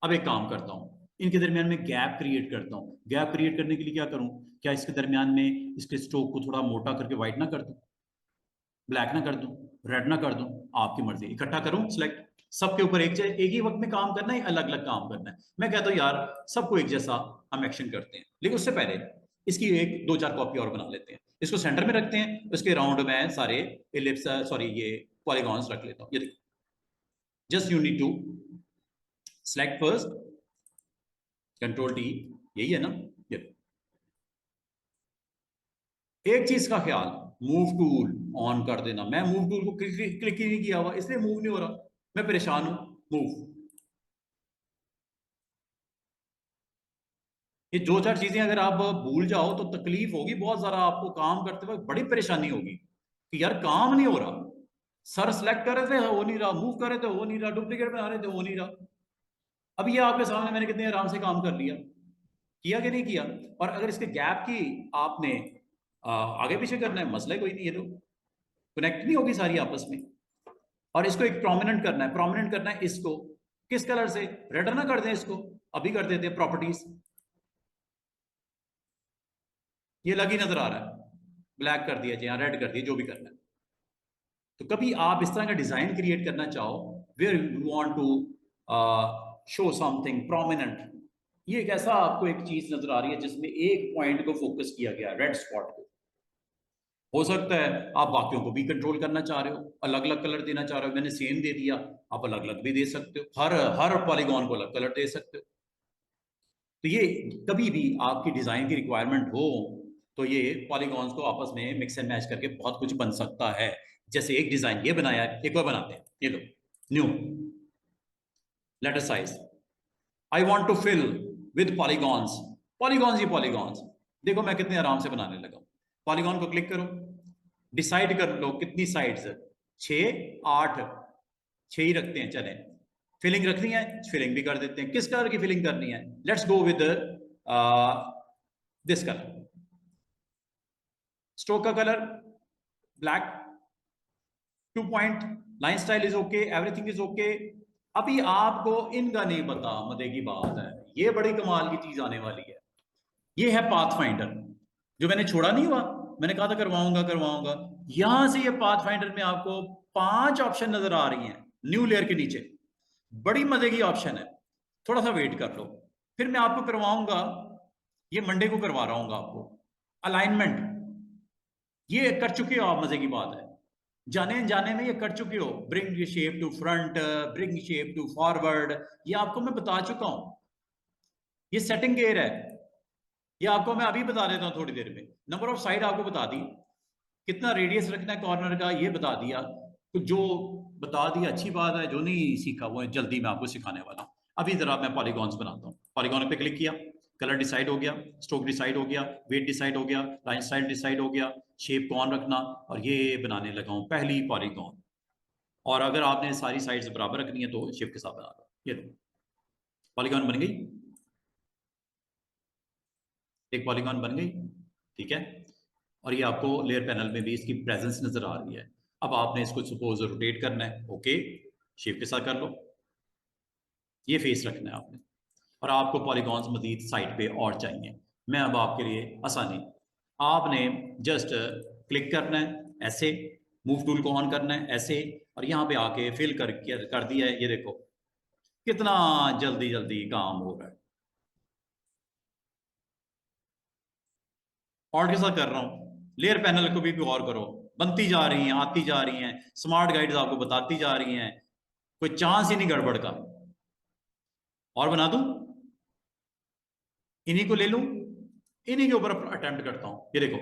अब एक काम करता हूँ, इनके दरमियान में गैप क्रिएट करता हूँ। गैप क्रिएट करने के लिए क्या करूँ, क्या इसके दरमियान में इसके स्ट्रोक को थोड़ा मोटा करके व्हाइट ना कर दूं, ब्लैक ना कर दूं, रेड ना कर दूं, आपकी मर्जी। इकट्ठा करूं सिलेक्ट, सबके ऊपर एक ही वक्त में काम करना है, अलग अलग काम करना है। मैं कहता हूं यार सबको एक जैसा हम एक्शन करते हैं, लेकिन उससे पहले इसकी एक दो चार कॉपी और बना लेते हैं, इसको सेंटर में रखते हैं, उसके राउंड में सारे इलिप्स सॉरी ये पॉलीगॉन्स रख लेता हूँ। ये देखो, just you need to select first, control T, यही है ना। ये एक चीज का ख्याल, मूव टूल ऑन कर देना। मैं मूव टूल को क्लिक ही नहीं किया हुआ, इसलिए मूव नहीं हो रहा, मैं परेशान हूं। मूव, ये दो चार चीजें अगर आप भूल जाओ तो तकलीफ होगी बहुत ज्यादा, आपको काम करते वक्त बड़ी परेशानी होगी कि यार काम नहीं हो रहा, सर सेलेक्ट कर रहे थे हो नहीं रहा, मूव कर रहे थे हो नहीं रहा, डुप्लीकेट बना रहे थे हो नहीं रहा। अब ये आपके सामने मैंने कितने आराम से काम कर लिया, किया कि नहीं किया। और अगर इसके गैप की आपने आगे पीछे करना है, मसला ही कोई नहीं, ये तो कनेक्ट नहीं होगी सारी आपस में। और इसको एक प्रोमिनेंट करना है, प्रोमिनेंट करना है इसको किस कलर से, रेड ना कर दें इसको, अभी कर देते हैं प्रॉपर्टीज, ये लगी नजर आ रहा है, ब्लैक कर दिया जी, रेड कर दिया, जो भी करना है। तो कभी आप इस तरह का डिजाइन क्रिएट करना चाहो where you want to show something prominent, ये एक ऐसा आपको एक चीज नजर आ रही है जिसमें एक पॉइंट को फोकस किया गया, रेड स्पॉट को। हो सकता है आप बाकियों को भी कंट्रोल करना चाह रहे हो, अलग अलग कलर देना चाह रहे हो, मैंने सेम दे दिया, आप अलग अलग भी दे सकते हो, हर हर पॉलीगॉन को अलग कलर दे सकते हो। तो ये कभी भी आपकी डिजाइन की रिक्वायरमेंट हो तो ये पॉलीगॉन्स को आपस में मिक्स एंड मैच करके बहुत कुछ बन सकता है। जैसे एक डिजाइन ये बनाया है, एक और बनाते हैं, ये लो, new letter size, I want to fill with polygons, polygons ही पॉलीगॉन्स। देखो मैं कितने आराम से बनाने लगा, पॉलीगॉन को क्लिक करो, डिसाइड कर लो कितनी साइड्स, 6 8, 6 ही रखते हैं, चले। फिलिंग रखनी है, फिलिंग भी कर देते हैं, किस कलर की फिलिंग करनी है, let's go with this colour, stroke का colour black, 2 point, line style is okay, everything is okay. अभी आपको इनका नहीं पता, मजे की बात है, ये बड़ी कमाल की चीज आने वाली है। ये है पाथ फाइंडर, जो मैंने छोड़ा नहीं हुआ, मैंने कहा था करवाऊंगा करवाऊंगा। यहां से ये पाथ फाइंडर में आपको 5 ऑप्शन नजर आ रही हैं न्यू लेयर के नीचे, बड़ी मजे की ऑप्शन है। थोड़ा सा वेट कर लो, फिर मैं आपको करवाऊंगा, ये मंडे को करवा रहा हूँ आपको अलाइनमेंट। ये कर चुके हो आप, मजे की बात है, जाने जाने में ये कर चुके हो, bring shape to front, bring shape to forward, ये आपको मैं बता चुका हूं। ये सेटिंग गेयर है, ये आपको मैं अभी बता देता हूं थोड़ी देर में। नंबर ऑफ साइड आपको बता दी, कितना रेडियस रखना है कॉर्नर का ये बता दिया। तो जो बता दिया अच्छी बात है, जो नहीं सीखा वो जल्दी मैं आपको सिखाने वाला हूं। अभी जरा मैं पॉलीगॉन्स बनाता हूँ, पॉलीगॉन पे क्लिक किया, कलर डिसाइड हो गया, स्ट्रोक डिसाइड हो गया, वेट डिसाइड हो गया, लाइन स्टाइल डिसाइड हो गया, शेप को ऑन रखना, और ये बनाने लगा हूं पहली पॉलीगॉन। और अगर आपने सारी साइड्स बराबर रखनी है तो शेप के साथ बना दो, ये पॉलीगॉन बन गई, एक पॉलीगॉन बन गई, ठीक है। और ये आपको लेयर पैनल में भी इसकी प्रेजेंस नजर आ रही है। अब आपने इसको सपोज रोटेट करना है, ओके, शेप के साथ कर लो, ये फेस रखना है आपने। और आपको पॉलीगॉन्स मजीद साइड पे और चाहिए, मैं अब आपके लिए आसानी, आपने जस्ट क्लिक करना है ऐसे, मूव टूल को ऑन करना है ऐसे, और यहाँ पे आके फिल कर दिया है, ये देखो कितना जल्दी जल्दी काम हो रहा है। और के साथ कर रहा हूँ, लेयर पैनल को भी गौर करो, बनती जा रही हैं, आती जा रही हैं, स्मार्ट गाइड्स आपको बताती जा रही हैं, कोई चांस ही नहीं गड़बड़ का। और बना दूं, इन्हीं को ले लूं, इन्हीं के ऊपर अटेम्प्ट करता हूं। ये देखो,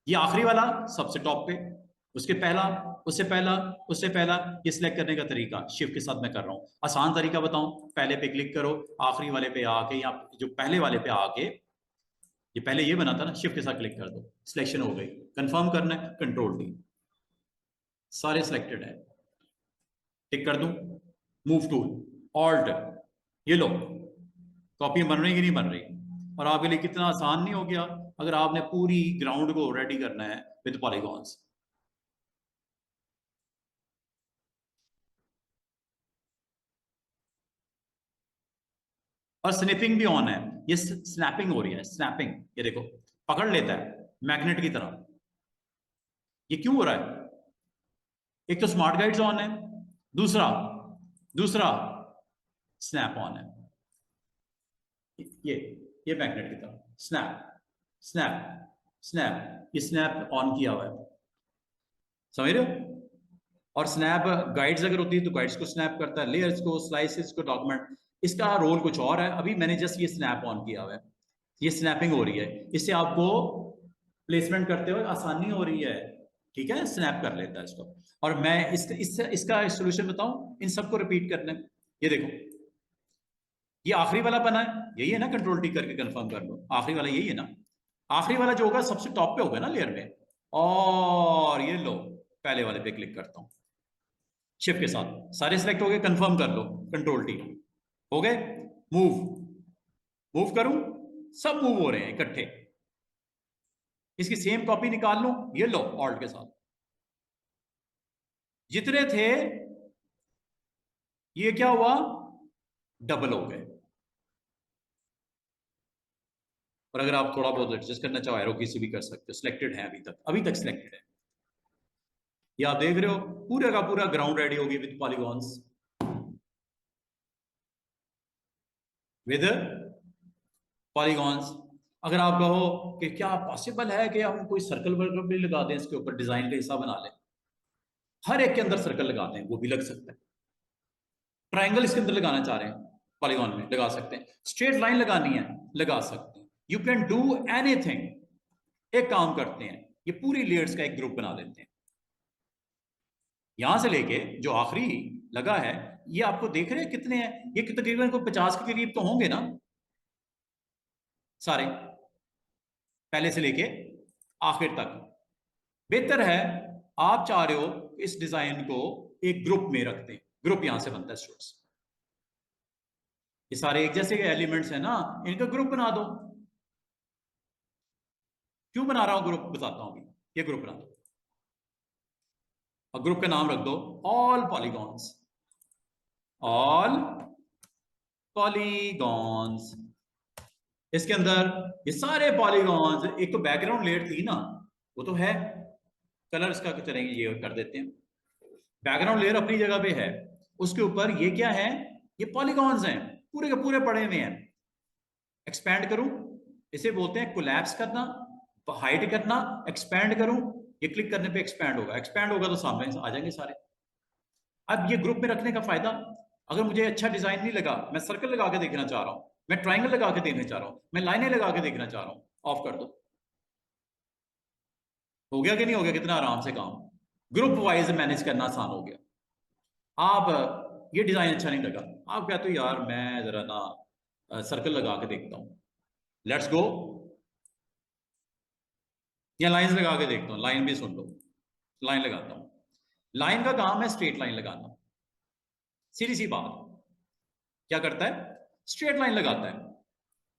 ये आखिरी वाला सबसे टॉप पे, उसके पहला, उससे पहला, उससे पहला, ये सिलेक्ट करने का तरीका शिफ्ट के साथ मैं कर रहा हूं। आसान तरीका बताऊं, पहले पे क्लिक करो, आखिरी वाले पे आके, या जो पहले वाले पे आके, ये पहले ये बना था ना, शिफ्ट के साथ क्लिक कर दो, सिलेक्शन हो गई, कंफर्म करना है कंट्रोल डी, सारे सिलेक्टेड है, टिक कर दूं, मूव टूल ऑल्ट, ये लो, कॉपी बन रही कि नहीं बन रही। और आपके लिए कितना आसान नहीं हो गया अगर आपने पूरी ग्राउंड को रेडी करना है विद पॉलीगॉन्स। और स्निपिंग भी ऑन है, ये स्नैपिंग हो रही है, स्नैपिंग, ये देखो पकड़ लेता है मैग्नेट की तरह। ये क्यों हो रहा है, एक तो स्मार्ट गाइड्स ऑन है, दूसरा दूसरा स्नैप ऑन है, ये ये मैग्नेट की तरह स्नैप। स्नैप स्नैप, ये स्नैप ऑन किया हुआ है, समझ रहे हो? और स्नैप गाइड्स अगर होती है तो गाइड्स को स्नैप करता है, लेयर्स को, स्लाइसेस को, डॉक्यूमेंट। इसका रोल कुछ और है। अभी मैंने जस्ट ये स्नैप ऑन किया हुआ है, ये स्नैपिंग हो रही है, इससे आपको प्लेसमेंट करते हुए आसानी हो रही है, ठीक है? स्नैप कर लेता है इसको। और मैं इसका सोल्यूशन बताऊं, इन सबको रिपीट करना है। ये देखो, ये आखिरी वाला बना है, यही है ना? कंट्रोल टी करके कंफर्म कर लो, आखिरी वाला यही है ना? आखिरी वाला जो होगा सबसे टॉप पे होगा ना लेयर में। और ये लो, पहले वाले पे क्लिक करता हूं, शिफ्ट के साथ सारे सिलेक्ट हो गए, कंफर्म कर लो, कंट्रोल टी हो गए। मूव, मूव करूं, सब मूव हो रहे हैं इकट्ठे। इसकी सेम कॉपी निकाल लूं, ये लो, ऑल्ट के साथ जितने थे ये क्या हुआ, डबल हो गए। और अगर आप थोड़ा बहुत एडजस्ट करना चाहो एरो की से भी कर सकते हो। सिलेक्टेड है अभी तक सिलेक्टेड है। ये आप देख रहे हो पूरे का पूरा ग्राउंड रेडी होगी विद पॉलीगॉन्स, विद पॉलीगॉन्स। अगर आप कहो कि क्या पॉसिबल है कि हम कोई सर्कल वर्कल भी लगा दें इसके ऊपर, डिजाइन का हिस्सा बना लें, हर एक के अंदर सर्कल लगाते हैं, वो भी लग सकता है। ट्राइंगल इसके अंदर लगाना चाह रहे हैं, पॉलीगॉन में लगा सकते हैं। स्ट्रेट लाइन लगानी है, लगा सकते हैं। You can do anything. एक काम करते हैं, ये पूरी लेयर्स का एक ग्रुप बना लेते हैं। यहां से लेके जो आखिरी लगा है, ये आपको देख रहे हैं कितने हैं? ये तकरीबन को 50 के करीब तो होंगे ना सारे, पहले से लेके आखिर तक। बेहतर है, आप चाह रहे हो इस डिजाइन को एक ग्रुप में रखते हैं, ग्रुप यहां से बनता है स्टूडेंट्स। ये सारे एक जैसे के एलिमेंट्स हैं ना, इनका ग्रुप बना दो। क्यों बना रहा हूं ग्रुप, बताता हूं। ये ग्रुप बना दो और ग्रुप का नाम रख दो ऑल पॉलीगॉन्स, ऑल पॉलीगॉन्स। इसके अंदर ये सारे पॉलीगॉन्स, एक तो बैकग्राउंड लेयर थी ना, वो तो है, कलर इसका चलेंगे, ये कर देते हैं। बैकग्राउंड लेयर अपनी जगह पे है, उसके ऊपर ये क्या है, ये पॉलीगॉन्स हैं, पूरे के पूरे पड़े हुए हैं। एक्सपैंड करूं, इसे बोलते हैं कोलैप्स करना, हाइड करना। एक्सपैंड करूं, ये क्लिक करने पे एक्सपैंड होगा, एक्सपैंड होगा तो सामने आ जाएंगे सारे। अब ये ग्रुप में रखने का फायदा, अगर मुझे अच्छा डिजाइन नहीं लगा, मैं सर्कल लगा के देखना चाह रहा हूं, मैं ट्राइंगल लगा के देखना चाह रहा हूं, मैं लाइनें लगा के देखना चाह रहा हूं, ऑफ कर दो। हो गया कि नहीं हो गया? कितना आराम से काम, ग्रुप वाइज मैनेज करना आसान हो गया। आप ये डिजाइन अच्छा नहीं लगा, आप कहते हो यार मैं जरा ना सर्कल लगा के देखता हूं, लेट्स गो, या लाइंस लगा के देखता हूं, लाइन भी सुन लो, लाइन लगाता हूं। लाइन का काम है स्ट्रेट लाइन लगाना, सीधी सी बात। क्या करता है, स्ट्रेट लाइन लगाता है।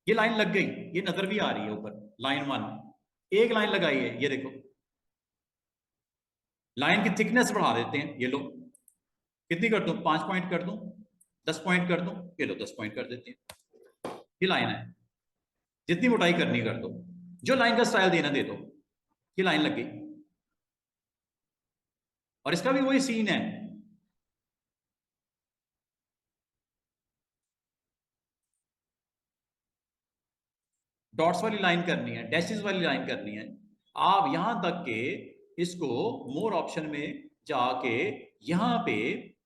ये लाइन लग गई, ये नजर भी आ रही है ऊपर, लाइन 1। एक लाइन लगाई है, ये देखो। लाइन की थिकनेस बढ़ा देते हैं, ये लो, कितनी कर दूं, 5 पॉइंट कर दूं, 10 पॉइंट कर दूं, ये लो 10 पॉइंट कर देते हैं। ये लाइन है, जितनी मोटाई करनी कर दो, जो लाइन का स्टाइल देना दे दो। ये लाइन लग गई, और इसका भी वही सीन है। डॉट्स वाली लाइन करनी है, डैशेस वाली लाइन करनी है। आप यहां तक के इसको मोर ऑप्शन में जाके यहां पे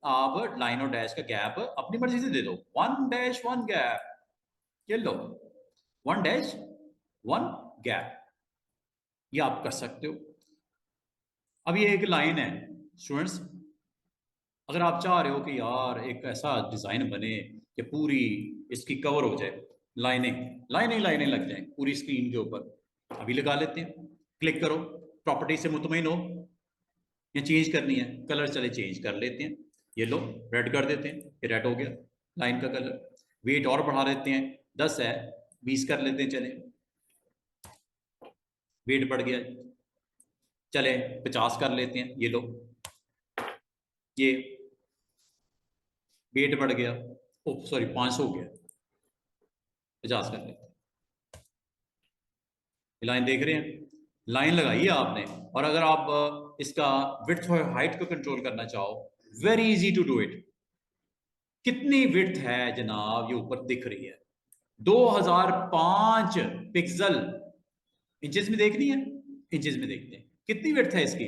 आप लाइन और डैश का गैप अपनी मर्जी से दे दो, 1 डैश 1 गैप, ये लो 1 डैश 1 गैप, ये आप कर सकते हो। अब ये एक लाइन है स्टूडेंट्स, अगर आप चाह रहे हो कि यार एक ऐसा डिजाइन बने कि पूरी इसकी कवर हो जाए, लाइनें लाइनें लाइनें लग जाएं पूरी स्क्रीन के ऊपर, अभी लगा लेते हैं। क्लिक करो, प्रॉपर्टी से मुतमईन हो, या चेंज करनी है कलर, चले चेंज कर लेते हैं। ये लो रेड कर देते हैं, ये रेड हो गया लाइन का कलर। वेट और बढ़ा देते हैं, 10 है 20 कर लेते हैं, चले वेट बढ़ गया, चले 50 कर लेते हैं। ये लो, ये वेट बढ़ गया, ओ सॉरी 500 हो गया, 50 कर लेते हैं। लाइन देख रहे हैं, लाइन लगाई है आपने। और अगर आप इसका विड्थ और हाइट को कंट्रोल करना चाहो, very easy to do it. कितनी विड्थ है जनाब, ये ऊपर दिख रही है 2005 पिक्सल, इंचेस में देखनी है, इंचेस में देखते हैं कितनी विड्थ है इसकी।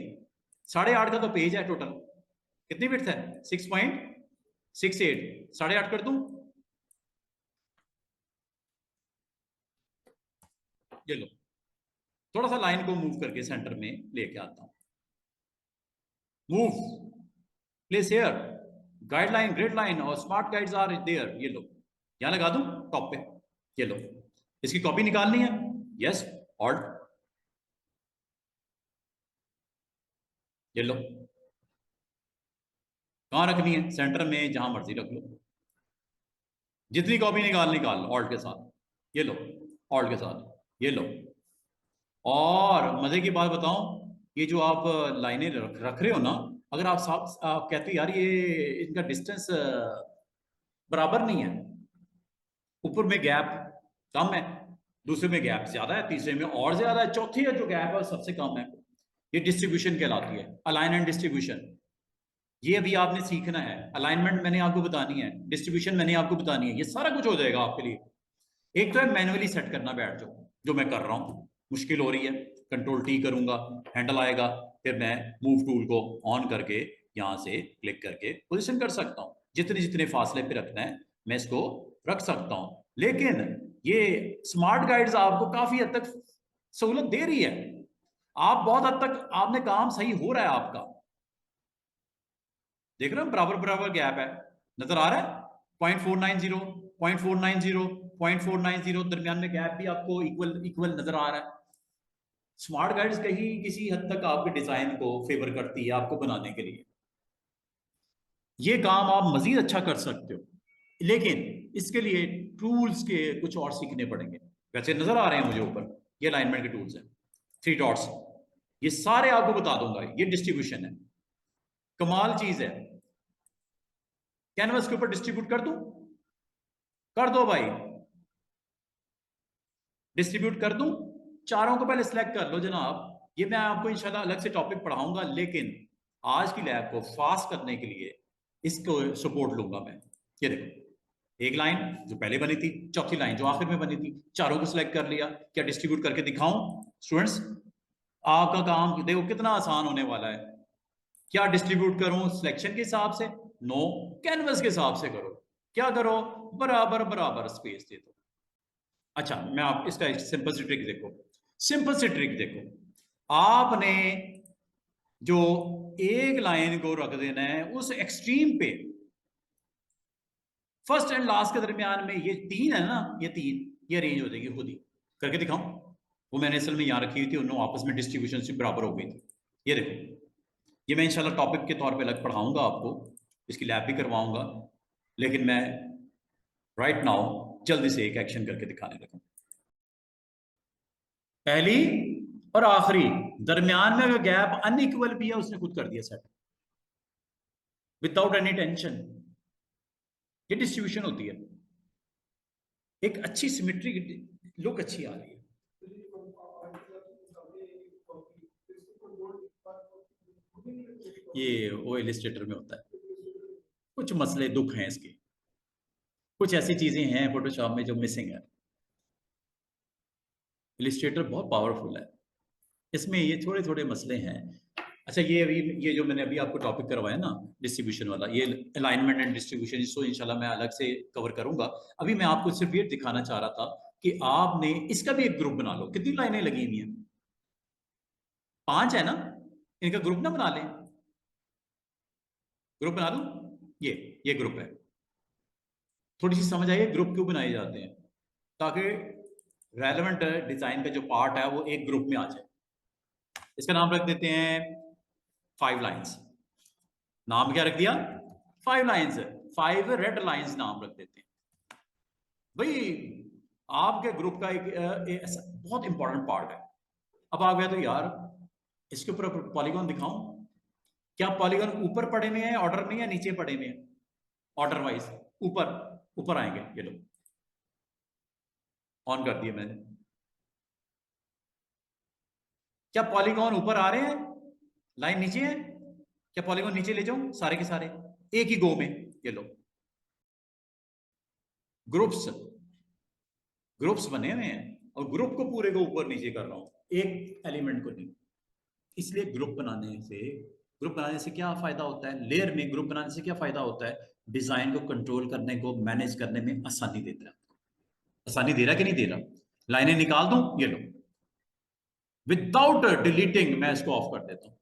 8.5 का तो पेज है टोटल, कितनी विड्थ है 6.68, 8.5 कर दूं, ये लो। थोड़ा सा लाइन को मूव करके सेंटर में लेके आता हूं, move, place here, guideline, grid line और स्मार्ट गाइड्स आर देयर, ये लो, यहां लगा दूं टॉप पे, ये लो। इसकी कॉपी निकालनी है, यस, ऑल्ट, ये लो। कहां रखनी है, सेंटर में, जहां मर्जी रख लो, जितनी कॉपी निकाल लो ऑल्ट के साथ, ये लो, ऑल्ट के साथ, ये लो। और मजे की बात बताऊं, ये जो आप लाइनें रख रहे हो ना, अगर आप कहते हो यार ये इनका डिस्टेंस बराबर नहीं है, ऊपर में गैप कम है, दूसरे में गैप ज्यादा है, तीसरे में और ज्यादा है, चौथी है जो गैप है सबसे कम है, ये डिस्ट्रीब्यूशन कहलाती है, अलाइन एंड डिस्ट्रीब्यूशन। ये अभी आपने सीखना है, अलाइनमेंट मैंने आपको बतानी है, डिस्ट्रीब्यूशन मैंने आपको बतानी है, ये सारा कुछ हो जाएगा आपके लिए। एक तो है मैनुअली सेट करना, बैठ जाओ, जो मैं कर रहा हूं, मुश्किल हो रही है, कंट्रोल टी करूंगा, हैंडल आएगा, फिर मैं मूव टूल को ऑन करके यहां से क्लिक करके पोजीशन कर सकता हूं, जितने जितने फासले पे रखना है मैं इसको रख सकता हूं। लेकिन ये स्मार्ट गाइड्स आपको काफी हद तक सहूलत दे रही है, आप बहुत हद तक आपने काम सही हो रहा है आपका, देख रहे हो बराबर बराबर गैप है, नजर आ रहा है, 0.490, 0.490, 0.490, दरमियान में गैप भी आपको इक्वल इक्वल नजर आ रहा है। स्मार्ट गाइड्स कहीं किसी हद तक आपके डिजाइन को फेवर करती है आपको बनाने के लिए, ये काम आप मजीद अच्छा कर सकते हो, लेकिन इसके लिए टूल्स के कुछ और सीखने पड़ेंगे। वैसे नजर आ रहे हैं मुझे ऊपर, ये अलाइनमेंट के टूल्स हैं, 3 डॉट्स, ये सारे आपको बता दूंगा, ये डिस्ट्रीब्यूशन है, कमाल चीज है। कैनवस के ऊपर डिस्ट्रीब्यूट कर दूं, कर दो भाई, डिस्ट्रीब्यूट कर दूं, चारों को पहले सिलेक्ट कर लो जनाब, ये मैं आपको इंशाल्लाह अलग से टॉपिक पढ़ाऊंगा, लेकिन आज की लैब को फास्ट करने के लिए इसको सपोर्ट लूंगा मैं। ये देखो, एक लाइन जो पहले बनी थी, चौथी लाइन जो आखिर में बनी थी, चारों को सिलेक्ट कर लिया। क्या डिस्ट्रीब्यूट करके दिखाऊं स्टूडेंट्स? आपका काम देखो कितना आसान होने वाला है। क्या डिस्ट्रीब्यूट करूं सिलेक्शन के हिसाब से? नो, कैनवस के हिसाब से करो। क्या करो, बराबर बराबर स्पेस दे दो। अच्छा, मैं आप इसका सिंपल सी ट्रिक देखो, सिंपल सी ट्रिक देखो, आपने जो एक लाइन को रख देना है उस एक्सट्रीम पे, फर्स्ट एंड लास्ट के दरमियान में, ये 3 है ना, ये 3, ये अरेंज हो जाएगी खुद ही। करके दिखाऊं? वो मैंने असल में यहां रखी हुई थी, उन्होंने आपस में डिस्ट्रीब्यूशन से बराबर हो गई थी। ये देखो, ये मैं इंशाल्लाह टॉपिक के तौर पे अलग पढ़ाऊंगा आपको, इसकी लैब भी करवाऊंगा, लेकिन मैं राइट नाउ जल्दी से एक एक्शन करके दिखाने लगा। पहली और आखिरी, दरमियान में अगर गैप अनइक्वल भी है उसने खुद कर दिया सेट, विदाउट एनी टेंशन। ये डिस्ट्रीब्यूशन होती है, एक अच्छी सिमेट्री लुक अच्छी आ रही है। ये वो इलिस्ट्रेटर में होता है, कुछ मसले दुख हैं इसके, कुछ ऐसी चीजें हैं फोटोशॉप में जो मिसिंग है। इलिस्ट्रेटर बहुत पावरफुल है, इसमें ये थोड़े थोड़े मसले हैं। अच्छा, ये अभी ये जो मैंने अभी आपको टॉपिक करवाया ना डिस्ट्रीब्यूशन वाला, ये अलाइनमेंट एंड डिस्ट्रीब्यूशन, इसको इंशाल्लाह मैं अलग से कवर करूंगा। अभी मैं आपको सिर्फ ये दिखाना चाह रहा था कि आपने इसका भी एक ग्रुप बना लो। कितनी लाइनें लगी हुई हैं? 5 है ना, इनका ग्रुप ना बना लें, ग्रुप बना दूं, ये ग्रुप है। थोड़ी सी समझ आइए ग्रुप क्यों बनाए जाते हैं, ताकि रेलेवेंट डिजाइन का जो पार्ट है वो एक ग्रुप में आ जाए। इसका नाम रख देते हैं 5 लाइन्स। नाम क्या रख दिया? 5 लाइन्स, 5 रेड लाइन्स नाम रख देते हैं भाई। आपके ग्रुप का एक बहुत इंपॉर्टेंट पार्ट है। अब आ गया तो यार इसके ऊपर पॉलीगॉन दिखाऊं? क्या पॉलीगॉन ऊपर पड़े हुए हैं ऑर्डर में या नीचे पड़े हुए हैं ऑर्डर वाइज? ऊपर, ऊपर आएंगे, ये लो ऑन कर दिए मैंने। क्या पॉलीगॉन ऊपर आ रहे हैं, लाइन नीचे है? क्या पॉलीगॉन नीचे ले जाऊं सारे के सारे एक ही गो में? ये लो, ग्रुप्स, ग्रुप्स बने हुए हैं और ग्रुप को पूरे को ऊपर नीचे कर रहा हूं। एक एलिमेंट को नहीं। इसलिए ग्रुप बनाने से क्या फायदा होता है, लेयर में ग्रुप बनाने से क्या फायदा होता है, डिजाइन को कंट्रोल करने को मैनेज करने में आसानी देता है। आसानी दे रहा कि नहीं दे रहा? लाइनें निकाल दूं, ये लो, विदाउट डिलीटिंग मैं इसको ऑफ कर देता हूं।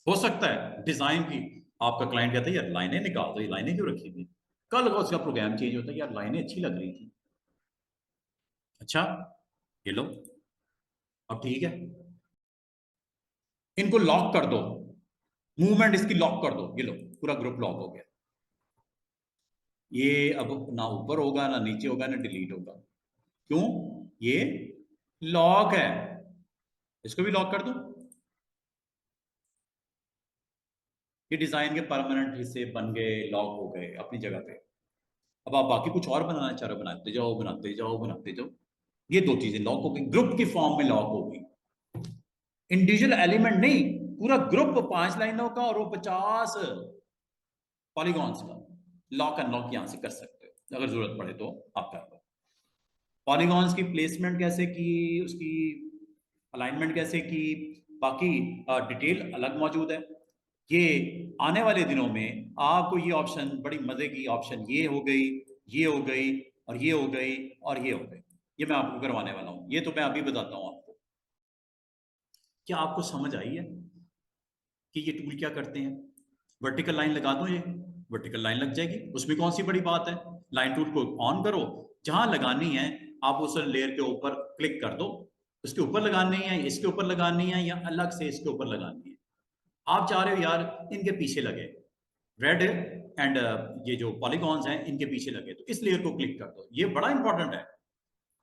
हो सकता है डिजाइन की आपका क्लाइंट कहता है यार लाइनें निकाल दो, ये लाइनें क्यों रखी हुई, कल को उसका प्रोग्राम चेंज होता है, यार लाइनें अच्छी लग रही थी, अच्छा ये लो, अब ठीक है, इनको लॉक कर दो, मूवमेंट इसकी लॉक कर दो, ये लो पूरा ग्रुप लॉक हो गया। ये अब ना ऊपर होगा ना नीचे होगा ना डिलीट होगा, क्यों? ये लॉक है। इसको भी लॉक कर दो, ये डिजाइन के परमानेंट हिस्से बन गए, लॉक हो गए अपनी जगह पे। अब आप बाकी कुछ और बनाना चाह रहे हो, बनाते जाओ बनाते जाओ बनाते जाओ, ये दो चीजें लॉक हो गई, ग्रुप की फॉर्म में लॉक हो गई। इंडिविजुअल एलिमेंट नहीं, पूरा ग्रुप 5 लाइनों का और वो 50 पॉलीगॉन्स का लॉक अनलॉक यहां से कर सकते हो, अगर जरूरत पड़े तो आप कर लो। पॉलीगॉन्स की प्लेसमेंट कैसे की, उसकी अलाइनमेंट कैसे की, बाकी डिटेल अलग मौजूद है। ये आने वाले दिनों में आपको ये ऑप्शन, बड़ी मजे की ऑप्शन, ये हो गई, ये हो गई, और ये हो गई, और ये हो गई, ये मैं आपको करवाने वाला हूं। ये तो मैं अभी बताता हूं आपको। क्या आपको समझ आई है कि ये टूल क्या करते हैं? वर्टिकल लाइन लगा दो, ये वर्टिकल लाइन लग जाएगी, उसमें कौन सी बड़ी बात है। लाइन टूल को ऑन करो, जहां लगानी है आप उस लेयर के ऊपर क्लिक कर दो, उसके ऊपर लगानी है, इसके ऊपर लगानी है, या अलग से इसके ऊपर लगानी है। आप चाह रहे हो यार इनके पीछे लगे, रेड एंड ये जो पॉलीगॉन्स हैं इनके पीछे लगे, तो इस लेयर को क्लिक कर दो। ये बड़ा इंपॉर्टेंट है,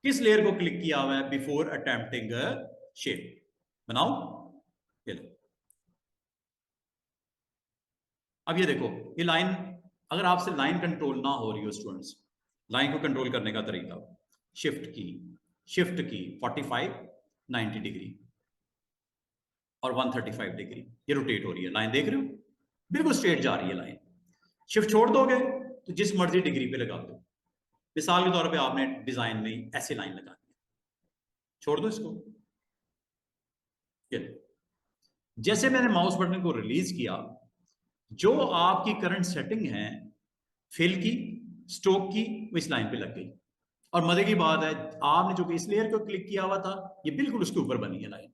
किस लेयर को क्लिक किया हुआ है बिफोर अटेम्प्टिंग शेप। बनाओ, ये लो। अब ये देखो, ये लाइन, अगर आपसे लाइन कंट्रोल ना हो रही हो स्टूडेंट्स, लाइन को कंट्रोल करने का तरीका, शिफ्ट की 45 90 डिग्री और 135 डिग्री, ये रोटेट हो रही है लाइन, देख रहे हो बिल्कुल स्ट्रेट जा रही है लाइन। शिफ्ट छोड़ दोगे तो जिस मर्जी डिग्री पे लगा दो। मिसाल के तौर पे आपने डिजाइन में ऐसे लाइन लगानी है, छोड़ दो इसको, ये जैसे मैंने माउस बटन को रिलीज किया, जो आपकी करंट सेटिंग है फिल की, स्ट्रोक की, वो इस लाइन पे लग गई। और मजे की बात है, आपने जो कि इस लेयर को क्लिक किया हुआ था, ये बिल्कुल उसके ऊपर बनी है लाइन,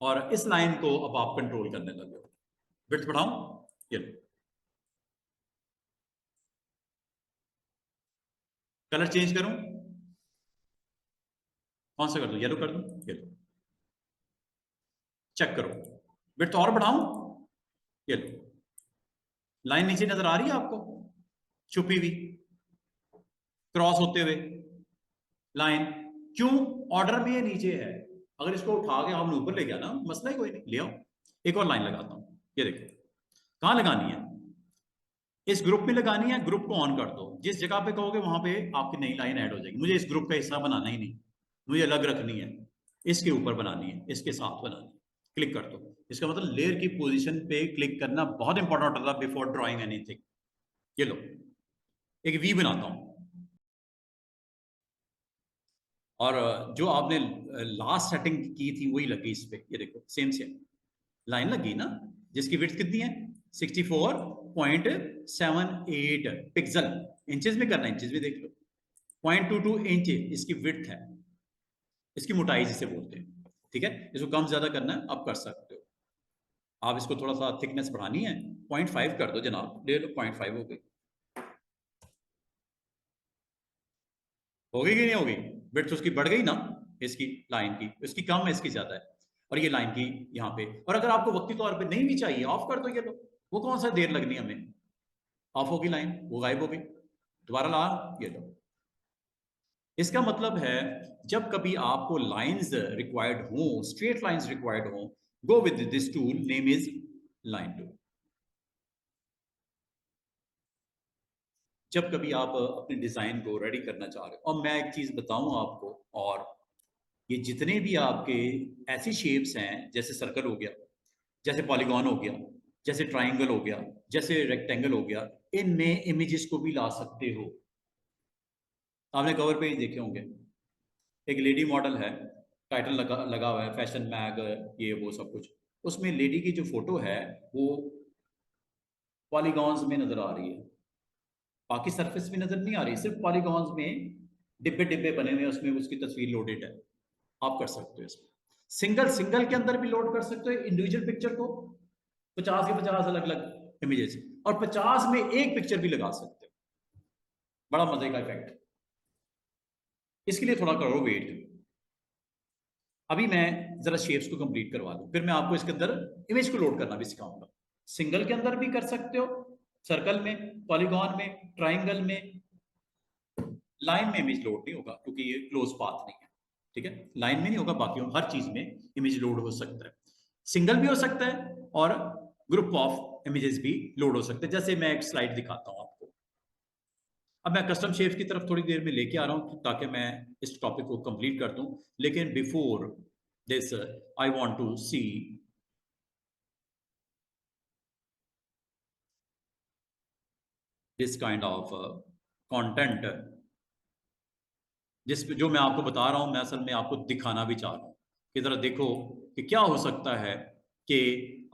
और इस लाइन को अब आप कंट्रोल करने लगे हो। विड्थ बढ़ाऊं, ये कलर चेंज करूं, कौन सा कर दूं, येलो कर दूं, येलो, चेक करो, विड्थ और बढ़ाऊं, येलो, लाइन नीचे नजर आ रही है आपको, छुपी हुई, क्रॉस होते हुए लाइन, क्यों? ऑर्डर में ये नीचे है, अगर इसको उठा के आपने ऊपर ले गया ना, मसला ही कोई नहीं, ले आओ। एक और लाइन लगाता हूं, ये देखो, कहां लगानी है, इस ग्रुप में लगानी है, ग्रुप को ऑन कर दो, जिस जगह पे कहोगे वहां पे आपकी नई लाइन ऐड हो जाएगी। मुझे इस ग्रुप का हिस्सा बनाना ही नहीं, मुझे अलग रखनी है, इसके ऊपर बनानी है, इसके साथ बनानी है, क्लिक कर दो। इसका मतलब लेयर की पोजीशन पे क्लिक करना बहुत इंपॉर्टेंट होता है बिफोर ड्रॉइंग एनीथिंग। ये लो, एक वी बनाता हूं, और जो आपने लास्ट सेटिंग की थी वही लगी इस पे, ये देखो सेम सेम लाइन लगी ना, जिसकी विड्थ कितनी है 64.78 पिक्सल, इंचेस में करना, इंचेस में देख लो, 0.22 इंच इसकी विड्थ है, इसकी मोटाई जिसे बोलते हैं, ठीक है। इसको कम ज्यादा करना है आप कर सकते हो, आप इसको थोड़ा सा थिकनेस बढ़ानी है 0.5 कर दो जनाब, ले लो 0.5 हो गई, होगी कि नहीं होगी, विड्थ उसकी बढ़ गई ना, इसकी लाइन की, इसकी कम है इसकी ज्यादा है, और ये लाइन की यहाँ पे। और अगर आपको वक्ती तौर पे नहीं भी चाहिए ऑफ कर दो, ये लो, वो कौन सा देर लगनी है हमें, ऑफ होगी लाइन, वो गायब हो गई, दोबारा ला, ये लो। इसका मतलब है जब कभी आपको लाइंस रिक्वायर्ड हो, स्ट्रेट लाइंस रिक्वायर्ड हो, गो with this tool, name is line tool. जब कभी आप अपने डिजाइन को रेडी करना चाह रहे हो, और मैं एक चीज बताऊं आपको, और ये जितने भी आपके ऐसी शेप्स हैं, जैसे सर्कल हो गया, जैसे पॉलीगॉन हो गया, जैसे ट्राइंगल हो गया, जैसे रेक्टेंगल हो गया, इनमें इमेजेस को भी ला सकते हो। आपने कवर पेज देखे होंगे, एक लेडी मॉडल है, टाइटल लगा हुआ है फैशन मैग, ये वो सब कुछ। उसमें लेडी की जो फोटो है वो पॉलीगॉन्स में नजर आ रही है, बाकी सरफेस में नजर नहीं आ रही, सिर्फ पॉलीगॉन्स में डिब्बे डिब्बे बने हुए हैं, उसमें उसकी तस्वीर लोडेड है। आप कर सकते हो इसमें, सिंगल सिंगल के अंदर भी लोड कर सकते हो इंडिविजुअल पिक्चर को, 50 के 50 अलग अलग इमेजेस, और 50 में एक पिक्चर भी लगा सकते हो। बड़ा मजे का इफेक्ट। इसके लिए थोड़ा करो वेट। अभी मैं जरा शेप्स को कंप्लीट करवा दूं, फिर मैं आपको इसके अंदर इमेज को लोड करना भी सिखाऊंगा। सिंगल के अंदर भी कर सकते हो, सर्कल में, पॉलीगॉन में, ट्राइंगल में। लाइन में इमेज लोड नहीं होगा क्योंकि ये क्लोज पाथ नहीं है, ठीक है। लाइन में नहीं होगा, बाकी हर चीज में इमेज लोड हो सकता है। सिंगल भी हो सकता है और ग्रुप ऑफ इमेजेस भी लोड हो सकते हैं। जैसे मैं एक स्लाइड दिखाता हूं आपको। अब मैं कस्टम शेप्स की तरफ थोड़ी देर में लेके आ रहा हूं ताकि मैं इस टॉपिक को कंप्लीट कर दूं, लेकिन before this I want to see this kind of content, जिस जो मैं आपको बता रहा हूं, मैं असल में आपको दिखाना भी चाह रहा हूं कि जरा देखो कि क्या हो सकता है कि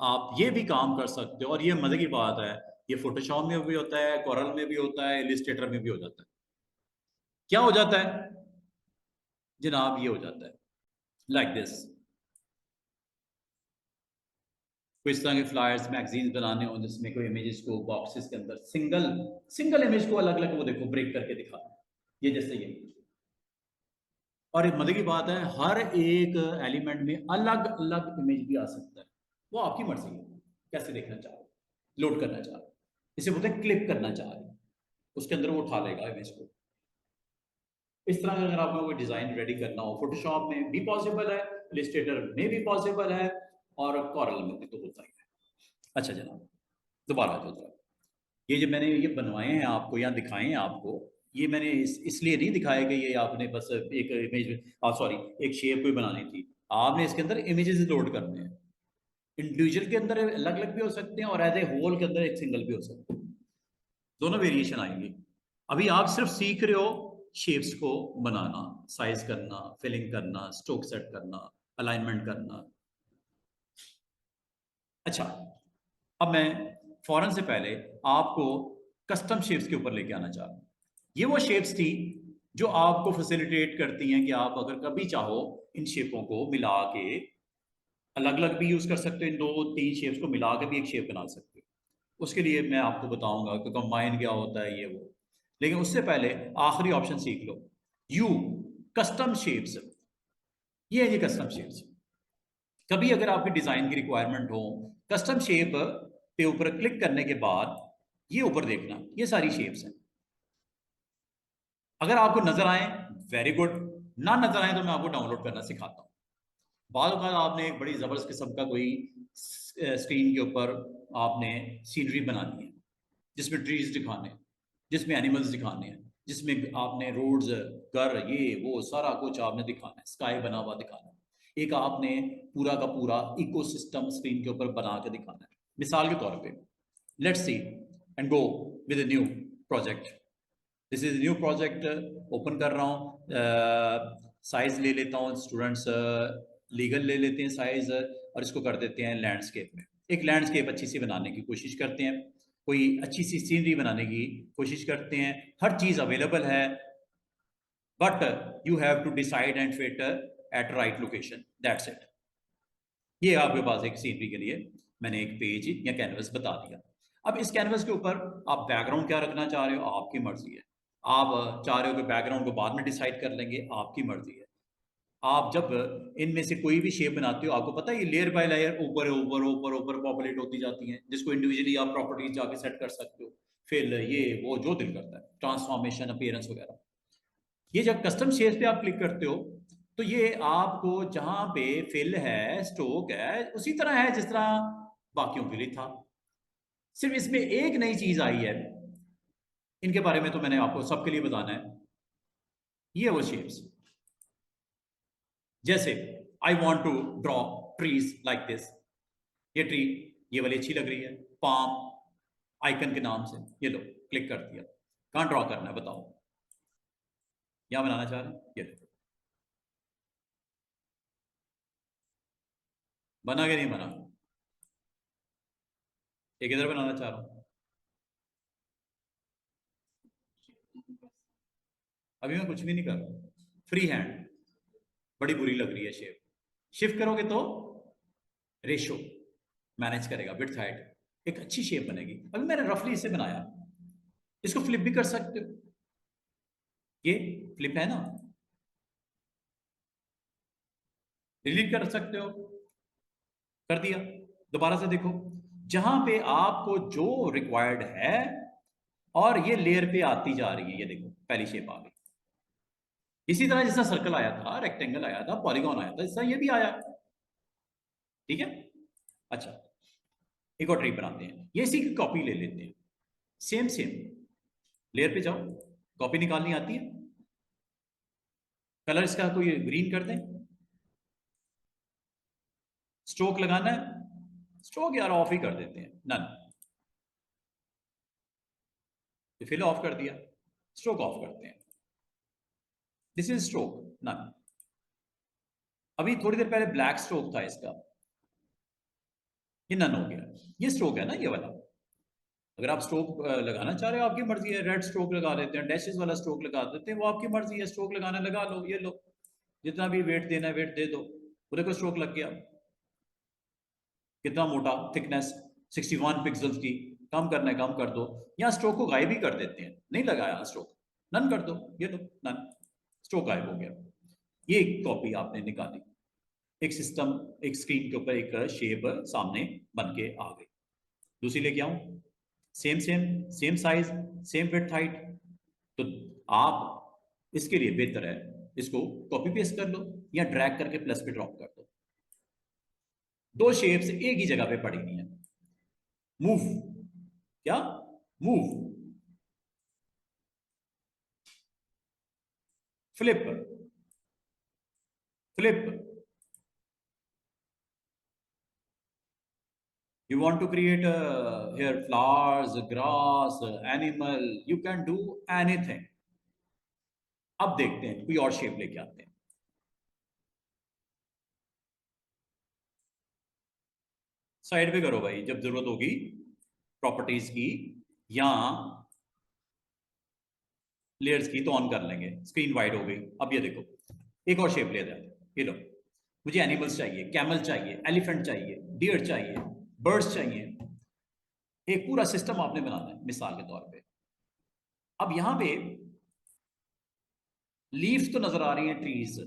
आप ये भी काम कर सकते हो। और ये मजे की बात है, ये फोटोशॉप में भी होता है, कोरल में भी होता है, इलिस्ट्रेटर में भी हो जाता है। क्या हो जाता है जनाब, ये हो जाता है लाइक दिस। कोई इस तरह के फ्लायर्स मैगजीन्स बनाने हो जिसमें कोई इमेजेस को बॉक्सेस के अंदर सिंगल सिंगल इमेज को अलग अलग वो देखो ब्रेक करके दिखा, ये जैसे ये। और एक मजे की बात है, हर एक एलिमेंट में अलग अलग इमेज भी आ सकता है, वो आपकी मर्जी है कैसे देखना चाह रहे हो, लोड करना चाह रहे हो, इसे बोलते हैं क्लिक करना चाह रहे हो, उसके अंदर वो उठा लेगा इमेज को। इस तरह का अगर आपको कोई डिजाइन रेडी करना हो, फोटोशॉप में भी पॉसिबल है, इलस्ट्रेटर में भी पॉसिबल है, और कॉरल में भी तो होता ही है। अच्छा जनाब, दोबारा आ जाओ। ये जो मैंने ये बनवाए हैं आपको, यहाँ दिखाए हैं आपको, ये मैंने इसलिए नहीं दिखाया कि ये आपने बस एक इमेज, सॉरी, एक शेप कोई बनानी थी। आपने इसके अंदर इमेजेस लोड करने हैं, इंडिविजुअल के अंदर अलग अलग भी हो सकते हैं और एज ए होल के अंदर एक सिंगल भी हो सकते हैं, दोनों वेरिएशन आएंगे। अभी आप सिर्फ सीख रहे हो शेप्स को बनाना, साइज करना, फिलिंग करना, स्ट्रोक सेट करना, अलाइनमेंट करना। अच्छा, अब मैं फौरन से पहले आपको कस्टम शेप्स के ऊपर लेके आना चाह रहा हूं। ये वो शेप्स थी जो आपको फैसिलिटेट करती हैं कि आप अगर कभी चाहो इन शेपों को मिला के अलग अलग भी यूज कर सकते हो, इन दो तीन शेप्स को मिला के भी एक शेप बना सकते हो। उसके लिए मैं आपको बताऊंगा कि कंबाइन क्या होता है, ये वो। लेकिन उससे पहले आखिरी ऑप्शन सीख लो, यू, कस्टम शेप्स। ये है ये कस्टम शेप्स। कभी अगर आपकी डिजाइन की रिक्वायरमेंट हो, कस्टम शेप पे ऊपर क्लिक करने के बाद ये ऊपर देखना, ये सारी शेप्स हैं। अगर आपको नजर आए वेरी गुड, ना नजर आए तो मैं आपको डाउनलोड करना सिखाता हूँ। बाद आपने एक बड़ी जबरदस्त किस्म का कोई स्क्रीन के ऊपर आपने सीनरी बनानी है, जिसमें ट्रीज दिखाने हैं, जिसमें एनिमल्स दिखाने हैं, जिसमें आपने रोड्स, घर, ये वो सारा कुछ आपने दिखाना है, स्काई बना हुआ दिखाना है। एक आपने पूरा का पूरा इकोसिस्टम स्क्रीन के ऊपर बना के दिखाना है। मिसाल के तौर पे let's see and go with new project. This is new project, open कर रहा हूँ, साइज ले लेता हूँ स्टूडेंट्स, लीगल ले लेते हैं साइज, और इसको कर देते हैं लैंडस्केप में। एक लैंडस्केप अच्छी सी बनाने की कोशिश करते हैं, कोई अच्छी सी सीनरी बनाने की कोशिश करते हैं। हर चीज अवेलेबल है, but you have to decide and fit at right location, that's it. ये आपके पास एक सीनरी के लिए मैंने एक पेज या कैनवस बता दिया। अब इस कैनवस के ऊपर आप बैकग्राउंड क्या रखना चाह रहे हो, आपकी मर्जी है। आप चाह रहे हो कि बैकग्राउंड को बाद में डिसाइड कर लेंगे, आपकी मर्जी है। आप जब इनमें से कोई भी शेप बनाते हो, आपको पता है ये लेयर बाय लेयर ऊपर ऊपर ऊपर ऊपर पॉपुलेट होती जाती हैं, जिसको इंडिविजुअली आप प्रॉपर्टीज जाके सेट कर सकते हो, फिर ये वो जो दिल करता है, ट्रांसफॉर्मेशन, अपीयरेंस वगैरह। ये जब कस्टम शेप पे आप क्लिक करते हो तो ये आपको जहां पे फिल है, स्ट्रोक है, उसी तरह है जिस तरह बाकियों के लिए था। सिर्फ इसमें एक नई चीज आई है, इनके बारे में तो मैंने आपको सबके लिए बताना है। ये वो शेप्स, जैसे I want to draw trees like this. ये ट्री, ये वाली अच्छी लग रही है, पाम आइकन के नाम से, ये लो क्लिक कर दिया। कहां ड्रॉ करना है बताओ। यहां बनाना चाह रहे हैं, ये देखो बना के नहीं बना, एक इधर बनाना चाह रहा हूं। अभी मैं कुछ भी नहीं कर रहा, फ्री हैंड, बड़ी बुरी लग रही है शेप। शिफ्ट करोगे तो रेशो मैनेज करेगा, विड्थ हाइट, एक अच्छी शेप बनेगी। अभी मैंने रफली इसे बनाया, इसको फ्लिप भी कर सकते हो, ये फ्लिप है ना, डिलीट कर सकते हो, कर दिया। दोबारा से देखो, जहां पे आपको जो रिक्वायर्ड है, और ये लेयर पे आती जा रही है, ये देखो पहली शेप आ गई। इसी तरह जैसा सर्कल आया था, रेक्टेंगल आया था, पॉलीगॉन आया था, इस तरह ये भी आया। ठीक है, अच्छा एक और ट्री बनाते हैं, ये इसी की कॉपी ले लेते हैं। सेम सेम लेयर पे जाओ, कॉपी निकालनी आती है, कलर इसका कोई ग्रीन कर दें, स्ट्रोक लगाना है, स्ट्रोक यार ऑफ ही कर देते हैं, नन, फिल ऑफ कर दिया, स्ट्रोक ऑफ करते हैं, दिस इज स्ट्रोक नन। अभी थोड़ी देर पहले ब्लैक स्ट्रोक था इसका, ये नन हो गया। ये स्ट्रोक है ना ये वाला, अगर आप स्ट्रोक लगाना चाह रहे हो आपकी मर्जी है, रेड स्ट्रोक लगा देते हैं, डैशेस वाला स्ट्रोक लगा देते हैं, वो आपकी मर्जी है, स्ट्रोक लगाना लगा लो, ये लो, जितना भी वेट देना है वेट दे दो। पूरे को स्ट्रोक लग गया, कितना मोटा, थिकनेस 61 पिक्सल्स की, कम करना है कम कर दो, यहाँ स्ट्रोक को गायब ही कर देते हैं, नहीं लगाया स्ट्रोक, नन कर दो, ये लो नन, स्ट्रोक गायब हो गया। ये एक कॉपी आपने निकाली, एक सिस्टम, एक स्क्रीन के ऊपर एक शेप सामने बन के आ गई। दूसरी लेके आऊं, same same, same size, same width height, तो आप इसके लिए बेहतर है इसको कॉपी पेस्ट कर लो, या ड्रैग करके प्लस पे ड्रॉप कर दो, दो शेप्स एक ही जगह पे पड़ी हुई है। मूव, क्या move, flip, flip, you want to create here flowers, grass, animal, you can do anything। अब देखते हैं कोई और शेप लेके आते हैं। साइड पे करो भाई, जब जरूरत होगी प्रॉपर्टीज की या लेयर्स की तो ऑन कर लेंगे। स्क्रीन वाइड हो गई, अब ये देखो एक और शेप ले जाते हैं, ये लो, मुझे एनिमल्स चाहिए, कैमल चाहिए, एलिफेंट चाहिए, डियर चाहिए, बर्ड्स चाहिए, एक पूरा सिस्टम आपने बनाना है मिसाल के तौर पे। अब यहां पे लीव्स तो नजर आ रही हैं, ट्रीज,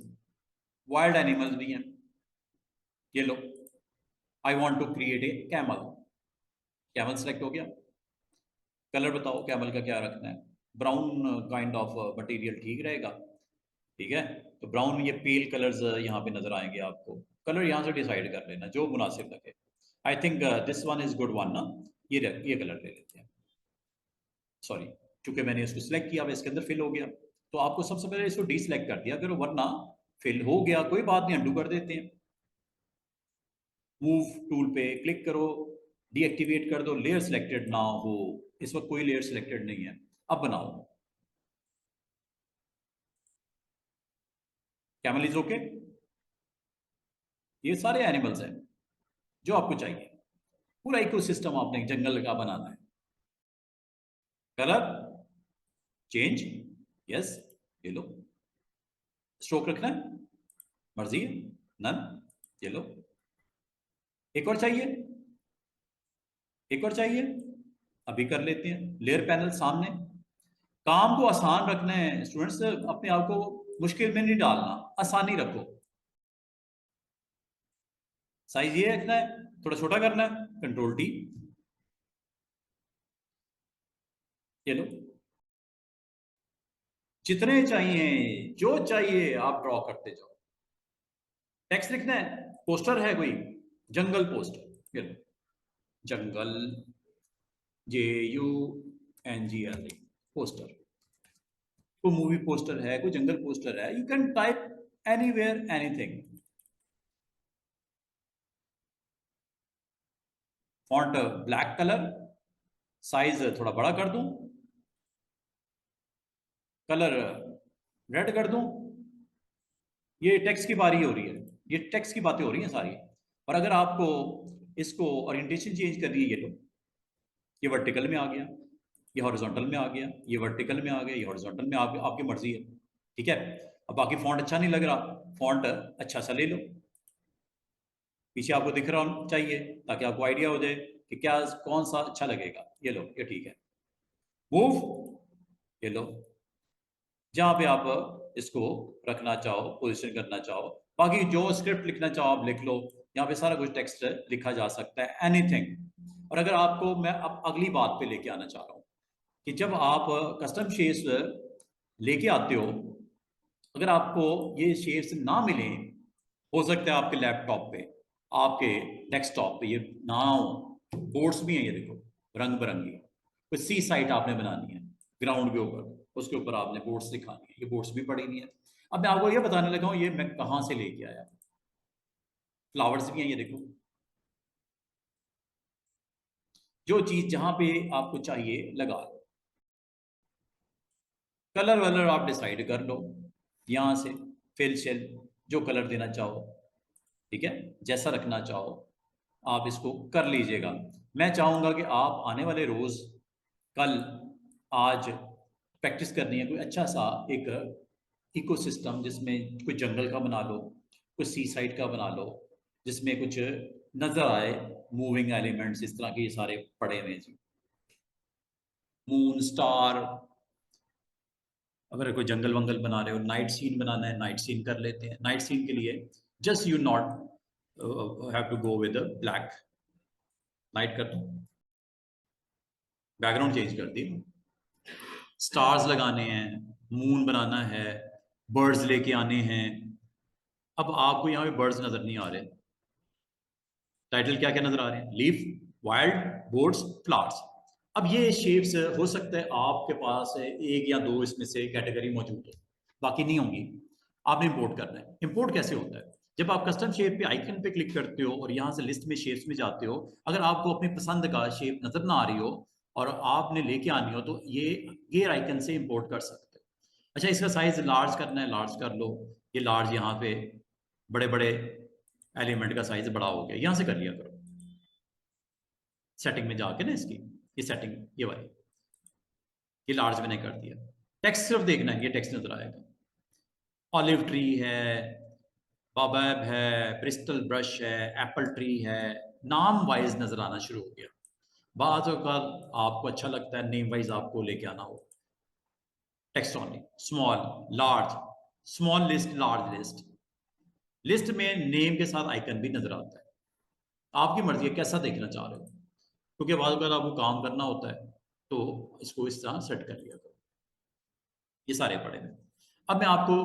वाइल्ड एनिमल्स भी हैं, ये लो, I want to create a camel, camel select हो गया। कलर बताओ कैमल का क्या रखना है, ब्राउन काइंड ऑफ मटेरियल ठीक रहेगा, ठीक है, तो ब्राउन, ये पेल कलर्स यहाँ पे नजर आएंगे आपको, कलर यहाँ से डिसाइड कर लेना जो मुनासिब लगे। I think this one is good one ना, ये कलर ले लेते हैं, सॉरी, चूंकि मैंने इसको सिलेक्ट किया, अब इसके अंदर फिल हो गया, तो आपको सबसे पहले इसको डिसलेक्ट कर दिया करो, वरना फिल हो गया कोई बात नहीं, अंडू कर देते हैं। मूव टूल पे क्लिक करो, डीएक्टिवेट कर दो, लेयर सिलेक्टेड ना हो, इस वक्त कोई लेयर सिलेक्टेड नहीं है। अब बनाओ, कैमल इज ओके, ये सारे एनिमल्स हैं जो आपको चाहिए, पूरा इकोसिस्टम आपने जंगल का बनाना है। कलर चेंज, यस, ये लो, स्ट्रोक रखना है, मर्जी है, नन, ये लो, एक और चाहिए, एक और चाहिए, अभी कर लेते हैं। लेयर पैनल सामने, काम को आसान रखना है स्टूडेंट्स, अपने आप को मुश्किल में नहीं डालना, आसानी रखो। साइज ये रखना है, थोड़ा छोटा करना है, कंट्रोल टी, ये लो, जितने चाहिए जो चाहिए आप ड्रॉ करते जाओ। टेक्स्ट लिखना है, पोस्टर है कोई, जंगल पोस्टर, ये लो, जंगल, JUNGL, पोस्टर, कोई मूवी पोस्टर है, कोई जंगल पोस्टर है, you can type anywhere anything. Font black colour, size थोड़ा बड़ा कर दूं, कलर रेड कर दूं? ये टेक्स्ट की बारी हो रही है, ये टेक्स्ट की बातें हो रही हैं सारी। और अगर आपको इसको ओरिएंटेशन चेंज करनी है, ये लो, ये वर्टिकल में आ गया, ये हॉरिजॉन्टल में आ गया, ये वर्टिकल में आ गया, ये हॉरिजॉन्टल में आ गया, आपकी मर्जी है। ठीक है, अब बाकी फॉन्ट अच्छा नहीं लग रहा, फॉन्ट अच्छा सा ले लो, पीछे आपको दिख रहा चाहिए ताकि आपको आइडिया हो जाए कि क्या कौन सा अच्छा लगेगा। ये लो, ये ठीक है। मूव, ये लो, जहां पे आप इसको रखना चाहो, पोजीशन करना चाहो, बाकी जो स्क्रिप्ट लिखना चाहो आप लिख लो। यहाँ पे सारा कुछ टेक्स्ट लिखा जा सकता है, एनीथिंग। और अगर आपको मैं अब अगली बात पे लेके आना चाह रहा हूँ कि जब आप कस्टम शेप्स लेके आते हो, अगर आपको ये शेप्स ना मिले, हो सकता है आपके लैपटॉप पे, आपके डेस्कटॉप पे ये ना हो। बोर्ड्स भी हैं, ये देखो, रंग बिरंगी। कोई सी साइट आपने बनानी है ग्राउंड के ऊपर, उसके ऊपर आपने बोर्ड्स दिखानी है, ये बोर्ड्स भी पड़ी नहीं है। अब मैं आपको ये बताने लगा हूँ ये मैं कहाँ से लेके आया। फ्लावर्स भी हैं, ये देखो। जो चीज जहां पे आपको चाहिए लगा लो, कलर वलर आप डिसाइड कर लो यहां से, फिल शिल जो कलर देना चाहो, ठीक है, जैसा रखना चाहो आप इसको कर लीजिएगा। मैं चाहूंगा कि आप आने वाले रोज, कल, आज प्रैक्टिस करनी है कोई अच्छा सा एक इकोसिस्टम, जिसमें कोई जंगल का बना लो, कुछ सी साइड का बना लो, जिसमें कुछ नजर आए मूविंग एलिमेंट्स, इस तरह के ये सारे पड़े हुए जी, मून, स्टार। अगर कोई जंगल वंगल बना रहे हो, नाइट सीन बनाना है, नाइट सीन कर लेते हैं। नाइट सीन के लिए just you not have to go with black, night कर दो, बैकग्राउंड चेंज कर दी, स्टार्स लगाने हैं, मून बनाना है, बर्ड्स लेके आने हैं। अब आपको यहाँ पे बर्ड्स नजर नहीं आ रहे, टाइटल क्या क्या नजर आ रहे हैं, लीफ, वाइल्ड, बोर्ड्स, फ्लावर्स। अब ये शेप्स हो सकता है आपके पास एक या दो इसमें से कैटेगरी मौजूद हो, बाकी नहीं होंगी। आपने इंपोर्ट करना है। इंपोर्ट कैसे होता है? जब आप कस्टम शेप पे आइकन पे क्लिक करते हो और यहाँ से लिस्ट में शेप्स में जाते हो, अगर आपको अपनी पसंद का शेप नजर ना आ रही हो और आपने लेके आनी हो, तो ये गेयर आइकन से इंपोर्ट कर सकते हो। अच्छा, इसका साइज लार्ज करना है, लार्ज कर लो। ये लार्ज, यहाँ पे बड़े बड़े एलिमेंट का साइज बड़ा हो गया, यहाँ से कर लिया करो सेटिंग में जाके ना इसकी, ये सेटिंग ये वाली, ये लार्ज मैंने कर दिया। टेक्स्ट सिर्फ देखना है, ये टेक्स्ट नजर आएगा। ऑलिव ट्री है, बाबैब है, ब्रिस्टल ब्रश है, एप्पल ट्री है, नाम वाइज नजर आना शुरू हो गया। बात अगर आपको अच्छा लगता है नेम वाइज आपको लेके आना हो, text only, small, large, small list, large list. List में नेम के साथ आइकन भी नजर आता है, आपकी मर्जी है कैसा देखना चाह रहे हो, क्योंकि बाद अगर आपको काम करना होता है तो इसको इस तरह सेट कर लिया करो। ये सारे पड़े हैं। अब मैं आपको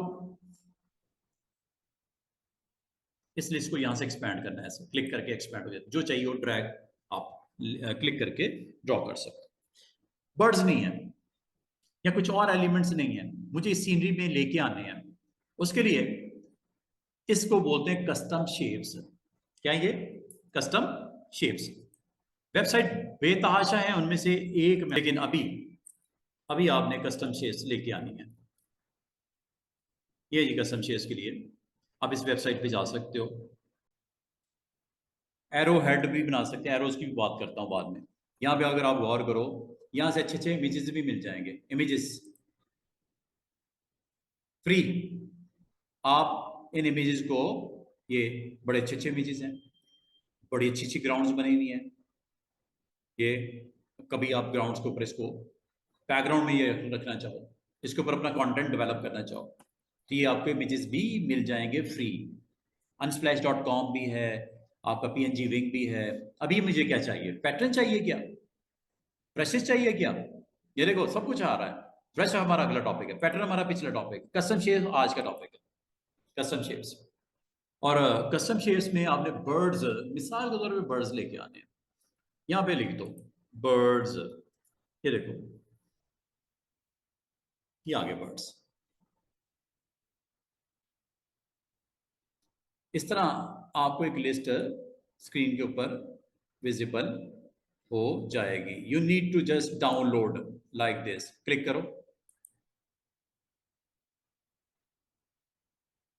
इस लिस्ट को यहां से एक्सपैंड करना है, ऐसे क्लिक करके एक्सपैंड हो जाता है, जो चाहिए वो ड्रैग आप क्लिक करके ड्रॉ कर सकते। बर्ड्स नहीं है या कुछ और एलिमेंट्स नहीं है, मुझे इस सीनरी में लेके आने हैं, उसके लिए इसको बोलते हैं कस्टम शेप्स। क्या ये कस्टम शेप्स? वेबसाइट बेतहाशा है, उनमें से एक में, लेकिन अभी अभी आपने कस्टम शेप्स लेके आनी है। ये जी कस्टम शेप्स के लिए आप इस वेबसाइट पे जा सकते हो। एरो हेड भी बना सकते हैं, एरोज की भी बात करता हूँ बाद में। यहाँ पे अगर आप गौर करो, यहाँ से अच्छे अच्छे इमेजेस भी मिल जाएंगे, इमेजेस फ्री। आप इन इमेजेस को, ये बड़े अच्छे अच्छे इमेजेस हैं, बड़ी अच्छी अच्छी ग्राउंड्स बनी हुई हैं। ये कभी आप ग्राउंड्स के ऊपर इसको बैकग्राउंड में ये रखना चाहो, इसके ऊपर अपना कंटेंट डेवलप करना चाहो, तो ये आपको इमेजेस भी मिल जाएंगे फ्री। unsplash.com भी है, आपका png विंग भी है। अभी मुझे क्या चाहिए, पैटर्न चाहिए क्या, ब्रशेस चाहिए क्या, ये देखो सब कुछ आ रहा है। ब्रश हमारा अगला टॉपिक है, पैटर्न हमारा पिछला टॉपिक, कस्टम शेप्स आज का टॉपिक है, कस्टम शेप्स। और कस्टम शेप्स में आपने बर्ड्स, मिसाल के तौर पे बर्ड्स लेके आने हैं, यहाँ पे लिख दो बर्ड्स, ये देखो ये आगे बर्ड्स। इस तरह आपको एक लिस्ट स्क्रीन के ऊपर विजिबल हो जाएगी। You need to just download like this, click करो।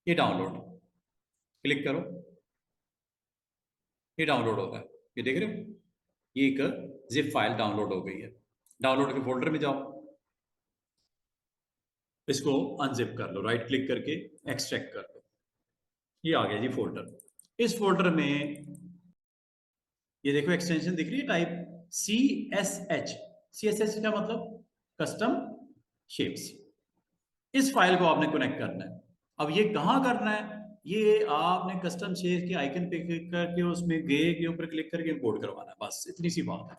ये डाउनलोड, क्लिक करो, ये डाउनलोड होगा, ये देख रहे हो, ये एक जिप फाइल डाउनलोड हो गई है। डाउनलोड के फोल्डर में जाओ, इसको अनजिप कर लो, राइट क्लिक करके एक्सट्रैक्ट कर लो, ये आ गया जी फोल्डर। इस फोल्डर में ये देखो एक्सटेंशन दिख रही है टाइप CSH। CSH का मतलब कस्टम शेप्स। इस फाइल को आपने कनेक्ट करना है। अब ये कहाँ करना है, ये आपने कस्टम शेप के आइकन पे क्लिक करके उसमें गे के ऊपर क्लिक करके इंपोर्ट करवाना है, बस इतनी सी बात है।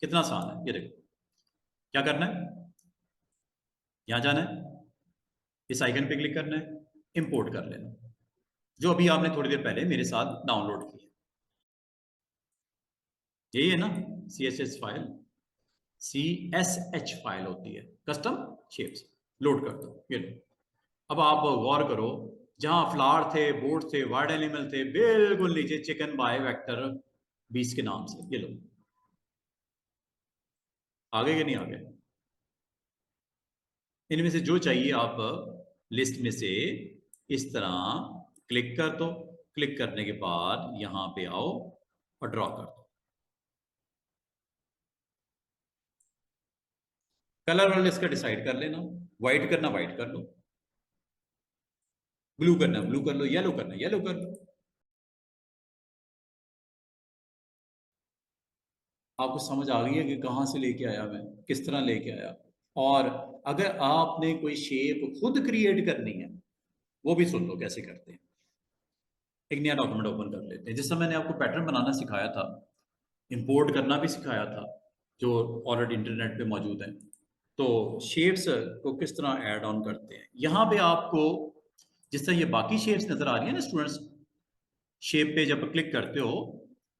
कितना आसान है, ये देखो क्या करना है, यहाँ जाना है, इस आइकन पे क्लिक करना है, इंपोर्ट कर लेना, जो अभी आपने थोड़ी देर पहले मेरे साथ डाउनलोड की है। यही है ना CSH फाइल, CSH फाइल होती है कस्टम शेप्स। लोड कर दो, ये लो। अब आप गौर करो, जहां फ्लावर थे, बोर्ड थे, वर्ड एनिमल थे, बिल्कुल नीचे चिकन बाय वेक्टर 20 के नाम से, ये लो। आगे के नहीं आगे, इनमें से जो चाहिए आप लिस्ट में से इस तरह क्लिक कर दो। क्लिक करने के बाद यहां पे आओ और ड्रॉ कर दो। कलर वाले इसका डिसाइड कर लेना, व्हाइट करना व्हाइट कर लो, ब्लू करना ब्लू कर लो, येलो करना येलो कर लो। आपको समझ आ गई है कि कहां से लेके आया मैं, किस तरह लेके आया। और अगर आपने कोई शेप खुद क्रिएट करनी है, वो भी सुन लो कैसे करते हैं। एक नया डॉक्यूमेंट ओपन कर लेते हैं। जिससे मैंने आपको पैटर्न बनाना सिखाया था, इंपोर्ट करना भी सिखाया था, जो ऑलरेडी इंटरनेट पे मौजूद है, तो शेप्स को किस तरह ऐड ऑन करते हैं। यहाँ पे आपको जिस तरह ये बाकी शेप्स नजर आ रही है ना स्टूडेंट्स, शेप पे जब क्लिक करते हो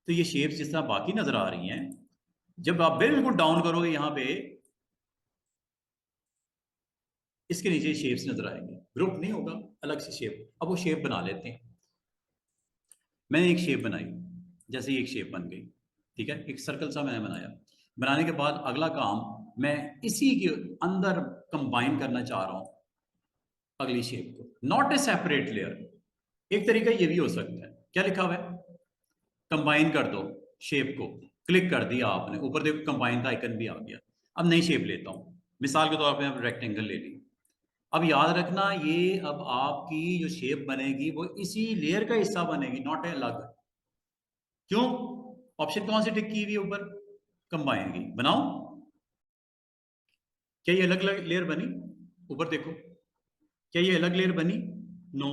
तो ये शेप्स जिस तरह बाकी नजर आ रही हैं, जब आप बिल्कुल डाउन करोगे यहाँ पे, इसके नीचे शेप्स नजर आएंगे, ग्रुप नहीं होगा, अलग से शेप। अब वो शेप बना लेते हैं। मैंने एक शेप बनाई, जैसे एक शेप बन गई, ठीक है, एक सर्कल सा मैंने बनाया। बनाने के बाद अगला काम मैं इसी के अंदर कंबाइन करना चाह रहा हूं अगली शेप को, नॉट ए सेपरेट लेयर। एक तरीका ये भी हो सकता है, क्या लिखा हुआ है, कंबाइन कर दो शेप को। क्लिक कर दिया आपने, ऊपर देखो कंबाइन का आइकन भी आ गया। अब नई शेप लेता हूं, मिसाल के तौर पर रेक्टेंगल ले ली। अब याद रखना, ये अब आपकी जो शेप बनेगी वो इसी लेयर का हिस्सा बनेगी, नॉट ए अलग। क्यों, ऑप्शन कौन सी टिक की हुई है ऊपर, कंबाइन की, बनाओ। क्या ये अलग अलग लेयर बनी, ऊपर देखो, क्या ये अलग लेयर बनी, नो।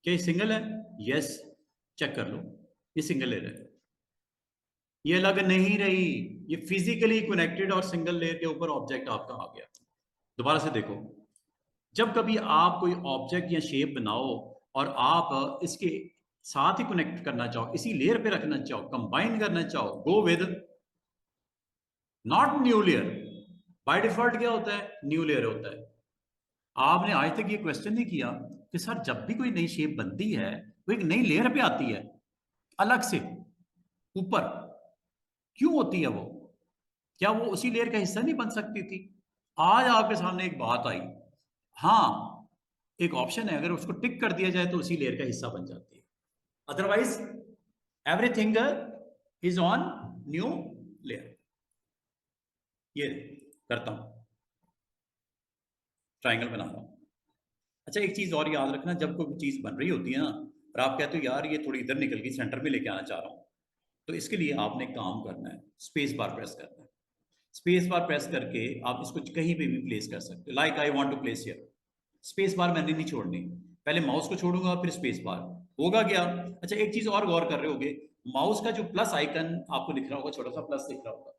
क्या ये सिंगल है, यस, चेक कर लो, ये सिंगल लेयर है, ये अलग नहीं रही, ये फिजिकली कनेक्टेड और सिंगल लेयर के ऊपर ऑब्जेक्ट आपका आ गया। दोबारा से देखो, जब कभी आप कोई ऑब्जेक्ट या शेप बनाओ और आप इसके साथ ही कनेक्ट करना चाहो, इसी लेयर पे रखना चाहो, कंबाइन करना चाहो, go with not new layer. By default क्या होता है, न्यू लेयर होता है। आपने आज तक ये क्वेश्चन नहीं किया कि सर जब भी कोई नई शेप बनती है वो एक नई लेयर पे आती है अलग से ऊपर, क्यों होती है वो, क्या वो उसी लेयर का हिस्सा नहीं बन सकती थी। आज आपके सामने एक बात आई, हाँ, एक ऑप्शन है, अगर उसको टिक कर दिया जाए तो उसी लेयर का हिस्सा बन जाती है, otherwise everything is on new layer. ये करता हूं, ट्राइंगल बना रहा हूं। अच्छा, एक चीज और याद रखना, जब कोई चीज बन रही होती है ना और आप कहते हो यार ये थोड़ी इधर निकल गई, सेंटर में लेके आना चाह रहा हूं, तो इसके लिए आपने काम करना है, स्पेस बार प्रेस करना है। स्पेस बार प्रेस करके आप इसको कहीं पे भी प्लेस कर सकते हो, like I want to place here. Space bar मैंने नहीं छोड़नी, पहले माउस को छोड़ूंगा फिर स्पेस बार, होगा क्या। अच्छा, एक चीज और गौर कर रहे होगे, माउस का जो प्लस आइकन आपको दिख रहा होगा, छोटा सा प्लस दिख रहा होगा,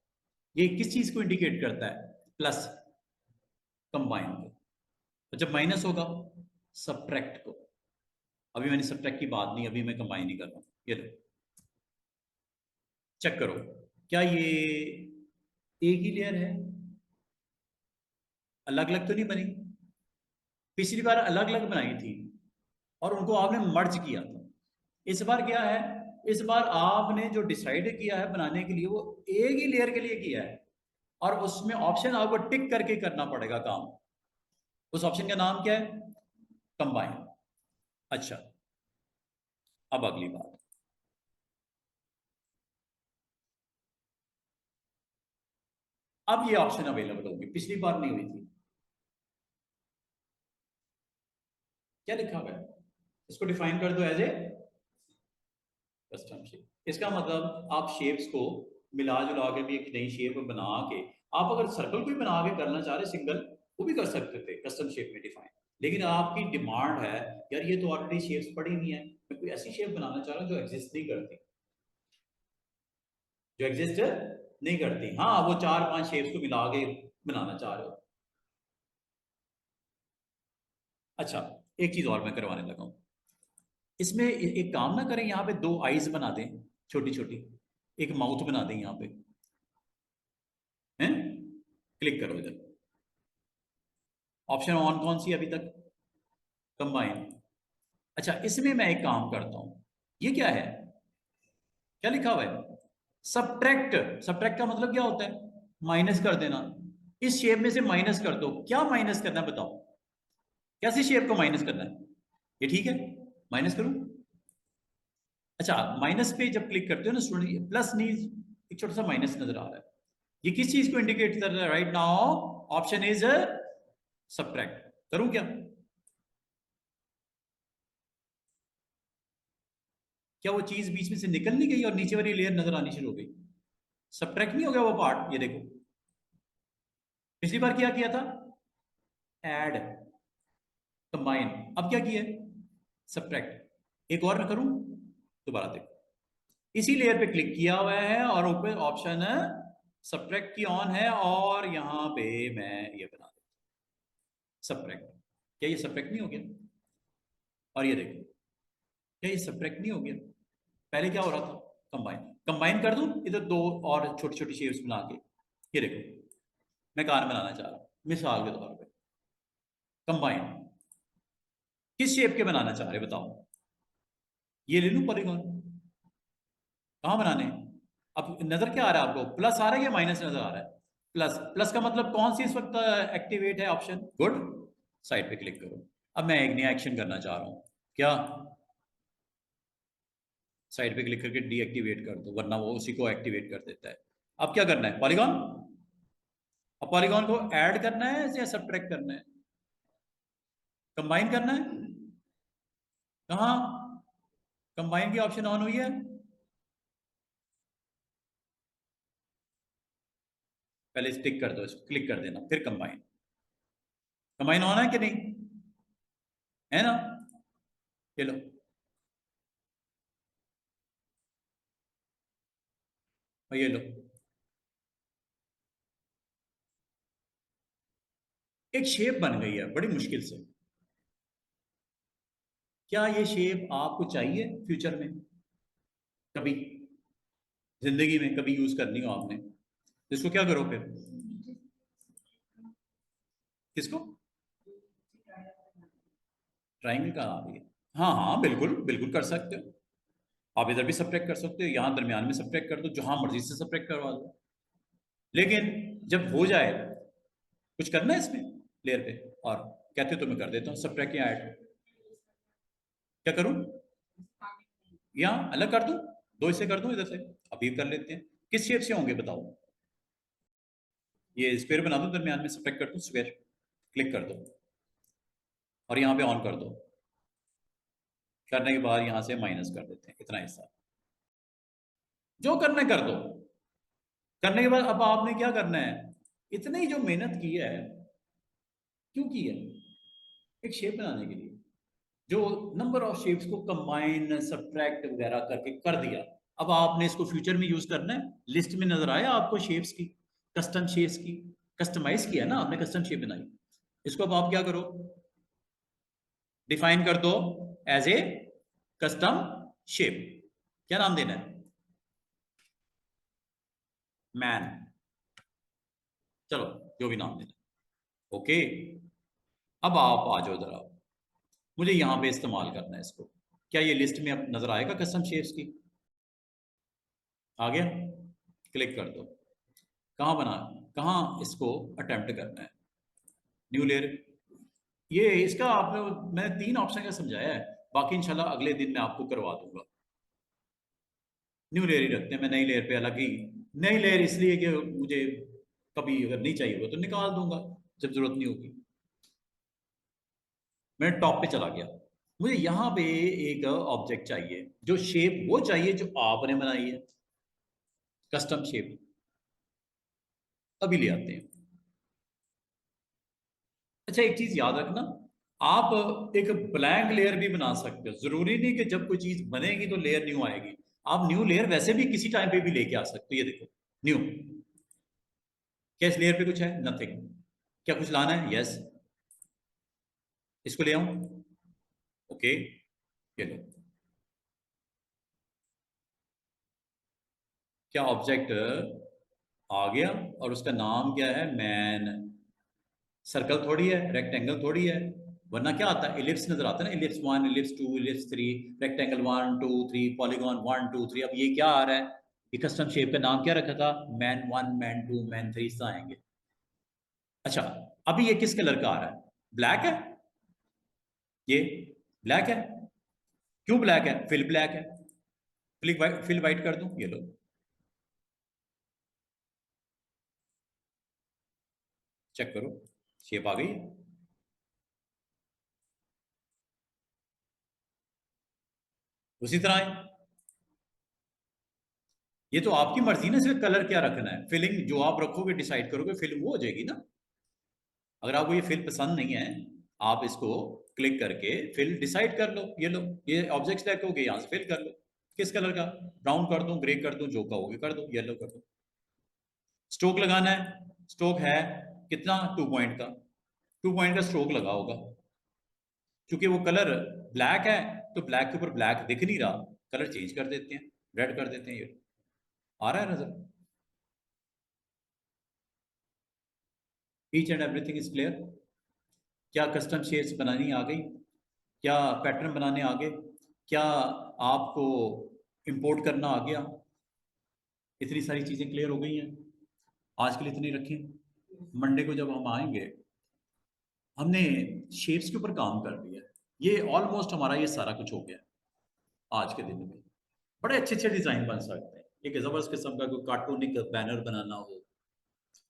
ये किस चीज को इंडिकेट करता है, प्लस, कंबाइन को। और जब माइनस होगा, सब्ट्रैक्ट को। अभी मैंने सब्ट्रैक्ट की बात नहीं, अभी मैं कंबाइन ही कर रहा हूं। ये लो, चेक करो, क्या ये एक ही लेयर है, अलग अलग तो नहीं बनी। पिछली बार अलग अलग बनाई थी और उनको आपने मर्ज किया था। इस बार क्या है, इस बार आपने जो डिसाइड किया है बनाने के लिए वो एक ही लेयर के लिए किया है, और उसमें ऑप्शन आपको टिक करके करना पड़ेगा काम। उस ऑप्शन का नाम क्या है, कंबाइन। अच्छा, अब अगली बात, अब ये ऑप्शन अवेलेबल होगी, पिछली बार नहीं हुई थी। क्या लिखा हुआ है, इसको डिफाइन कर दो एज ए कस्टम शेप। इसका मतलब आप शेप्स को मिला जुला के भी एक नई शेप बना के, आप अगर सर्कल को भी बना के करना चाह रहे सिंगल, वो भी कर सकते थे कस्टम शेप में डिफाइन। लेकिन आपकी डिमांड है यार ये तो ऑलरेडी शेप्स पड़ी हुई हैं, मैं कोई ऐसी शेप बनाना चाह रहा हूँ जो एग्जिस्ट नहीं करती, जो एग्जिस्ट नहीं करती। हाँ, वो चार पांच शेप्स को मिला के बनाना चाह रहे हो। अच्छा, एक चीज और मैं करवाने लगा हूँ, इसमें एक काम ना करें, यहाँ पे दो आईज बना दें छोटी छोटी, एक माउथ बना दें यहाँ पे, हैं? क्लिक करो इधर, ऑप्शन ऑन कौन सी अभी तक, कंबाइन। अच्छा, इसमें मैं एक काम करता हूं, ये क्या है, क्या लिखा हुआ है, सब्ट्रैक्ट। सब्ट्रैक्ट का मतलब क्या होता है, माइनस कर देना। इस शेप में से माइनस कर दो, क्या माइनस करना है बताओ, कैसी शेप को माइनस करना है, ये ठीक है, माइनस करूं। अच्छा, माइनस पे जब क्लिक करते हो ना स्टूडेंट, प्लस नहीं, एक छोटा सा माइनस नजर आ रहा है, ये किस चीज को इंडिकेट कर रहा है, right now option is subtract. करूं क्या, क्या वो चीज बीच में से निकल नहीं गई और नीचे वाली लेयर नजर आनी शुरू हो गई, सब्ट्रैक्ट नहीं हो गया वो पार्ट, ये देखो। पिछली बार क्या किया था, ऐड, कंबाइन, अब क्या किया, सब्ट्रैक्ट। एक और मैं करूं, दोबारा देखो, इसी लेयर पे क्लिक किया हुआ है और ऊपर ऑप्शन है सब्ट्रैक्ट की ऑन है, और यहां पे मैं ये बना देता सब्ट्रैक्ट। क्या ये सब्ट्रैक्ट नहीं हो गया, और ये देखो, क्या ये सब्ट्रैक्ट नहीं हो गया, पहले क्या हो रहा था, कंबाइन। कंबाइन कर दूं इधर दो और छोटी छोटी शेप्स बना के, ये देखो, मैं कान बनाना चाह रहा हूं मिसाल के तौर पे, कंबाइन, किस शेप के बनाना चाह रहे बताओ, ये ले लूं पॉलीगॉन, कहाँ बनाने हैं? अब नजर क्या आ रहा है आपको, प्लस आ रहा है या माइनस नजर आ रहा है, प्लस। प्लस का मतलब कौन सी इस वक्त एक्टिवेट है ऑप्शन, गुड, साइड पे क्लिक करो। अब मैं एक नया एक्शन करना चाह रहा हूं, क्या, साइड पे क्लिक करके डीएक्टिवेट कर दो, वरना वो उसी को एक्टिवेट कर देता है। अब क्या करना है, पॉलीगॉन, अब पॉलीगॉन को ऐड करना है या सब्ट्रैक्ट करना है, कंबाइन करना है, कहाँ, कंबाइन की ऑप्शन ऑन हुई है, पहले स्टिक कर दो इसको, क्लिक कर देना, फिर कंबाइन। कंबाइन ऑन है कि नहीं, है ना, ये लो, और ये लो, एक शेप बन गई है बड़ी मुश्किल से। क्या ये शेप आपको चाहिए फ्यूचर में, कभी जिंदगी में कभी यूज करनी हो आपने, इसको क्या करो फिर, किसको, ट्राइंगल का आ रही है, हाँ हाँ बिल्कुल बिल्कुल कर सकते हो, आप इधर भी सब्ट्रैक्ट कर सकते हो, यहाँ दरमियान में सब्ट्रैक्ट कर दो, जहां मर्जी से सब्ट्रैक्ट करवा दो। लेकिन जब हो जाए, कुछ करना है इसमें लेयर पे, और कहते हो तो मैं कर देता हूँ सब्ट्रैक्ट या ऐड, क्या करूं, यहाँ अलग कर दूं, दो हिस्से कर दूं इधर से, अभी कर लेते हैं, किस शेप से होंगे बताओ, ये स्क्वायर बना दो, दरमियान में सब्ट्रैक्ट कर दूं स्क्वायर, क्लिक कर दो, और यहाँ पे ऑन कर दो, करने के बाद यहाँ से माइनस कर देते हैं इतना हिस्सा, जो करना है कर दो। करने के बाद अब आपने क्या करना है, इतनी जो मेहनत की है, क्यों की है, एक शेप बनाने के लिए, जो नंबर ऑफ शेप्स को कंबाइन सब्ट्रैक्ट वगैरह करके कर दिया, अब आपने इसको फ्यूचर में यूज करना है। लिस्ट में नजर आया आपको शेप्स की, कस्टम शेप्स की, कस्टमाइज किया ना आपने, कस्टम शेप बनाई, इसको अब आप क्या करो, डिफाइन कर दो एज ए कस्टम शेप, क्या नाम देना है, मैन, चलो जो भी नाम देना, ओके। अब आप आ जाओ जरा, मुझे यहां पे इस्तेमाल करना है इसको, क्या ये लिस्ट में अब नजर आएगा कस्टम शेप्स की, आ गया, क्लिक कर दो, कहाँ बना, कहाँ इसको अटेम्प्ट करना है, न्यू लेयर, ये इसका आपने, मैंने तीन ऑप्शन का समझाया है, बाकी इंशाल्लाह अगले दिन मैं आपको करवा दूंगा। न्यू लेयर ही रखते हैं, मैं नई लेयर पे अलग ही, नई लेयर इसलिए कि मुझे कभी अगर नहीं चाहिए हो तो निकाल दूंगा जब जरूरत नहीं होगी। मैं टॉप पे चला गया, मुझे यहाँ पे एक ऑब्जेक्ट चाहिए, जो शेप वो चाहिए जो आपने बनाई है, कस्टम शेप। अभी ले आते हैं। अच्छा, एक चीज याद रखना, आप एक ब्लैंक लेयर भी बना सकते हो, जरूरी नहीं कि जब कोई चीज बनेगी तो लेयर न्यू आएगी। आप न्यू लेयर वैसे भी किसी टाइम पे भी लेके आ सकते हो। ये देखो न्यू, क्या इस लेयर पे कुछ है? नथिंग। क्या कुछ लाना है? यस। इसको ले आऊं? ओके, ये लो। क्या ऑब्जेक्ट आ गया? और उसका नाम क्या है? मैन। सर्कल थोड़ी है, रेक्टेंगल थोड़ी है, वरना क्या आता है? इलिप्स नजर आता है ना, ellipse 1, ellipse 2, ellipse 3, rectangle 1 2 3, polygon 1 2 3। अब ये क्या आ रहा है? ये कस्टम शेप का नाम क्या रखा था? मैन 1, मैन 2, मैन 3 इस तरह आएंगे। अच्छा, अभी ये किस कलर का आ रहा है? ब्लैक है। ये ब्लैक है। क्यों ब्लैक है? फिल ब्लैक है। फिल वाइट कर दूं? ये लो। चेक करो, शेप आ गई। उसी तरह है। ये तो आपकी मर्जी ना, इसमें कलर क्या रखना है, फिलिंग जो आप रखोगे डिसाइड करोगे, फिलिंग वो हो जाएगी ना। अगर आपको ये फिल पसंद नहीं है, आप इसको क्लिक करके फिल डिसाइड कर लो। ये लो, ये ऑब्जेक्ट सेलेक्ट हो गए, यहां से फिल कर लो। किस कलर का? ब्राउन कर दूं, ग्रे कर दूं, जो कहोगे कर दो, येलो कर दो। स्ट्रोक लगाना है, स्ट्रोक है कितना? 2 पॉइंट का। 2 पॉइंट का स्ट्रोक लगा होगा। क्योंकि वो कलर ब्लैक है, तो ब्लैक के ऊपर ब्लैक दिख नहीं रहा, कलर चेंज कर देते हैं, रेड कर देते हैं। ये आ रहा है नजर? Each and everything is clear. क्या कस्टम शेड्स बनानी आ गई? क्या पैटर्न बनाने आ गए? क्या आपको इंपोर्ट करना आ गया? इतनी सारी चीजें क्लियर हो गई हैं। आज के लिए इतनी रखें, मंडे को जब हम आएंगे, हमने शेप्स के ऊपर काम कर लिया। ये ऑलमोस्ट हमारा ये सारा कुछ हो गया आज के दिन में। बड़े अच्छे अच्छे डिजाइन बन सकते हैं। एक जबरदस्त किस्म का कोई कार्टूनिक बैनर बनाना हो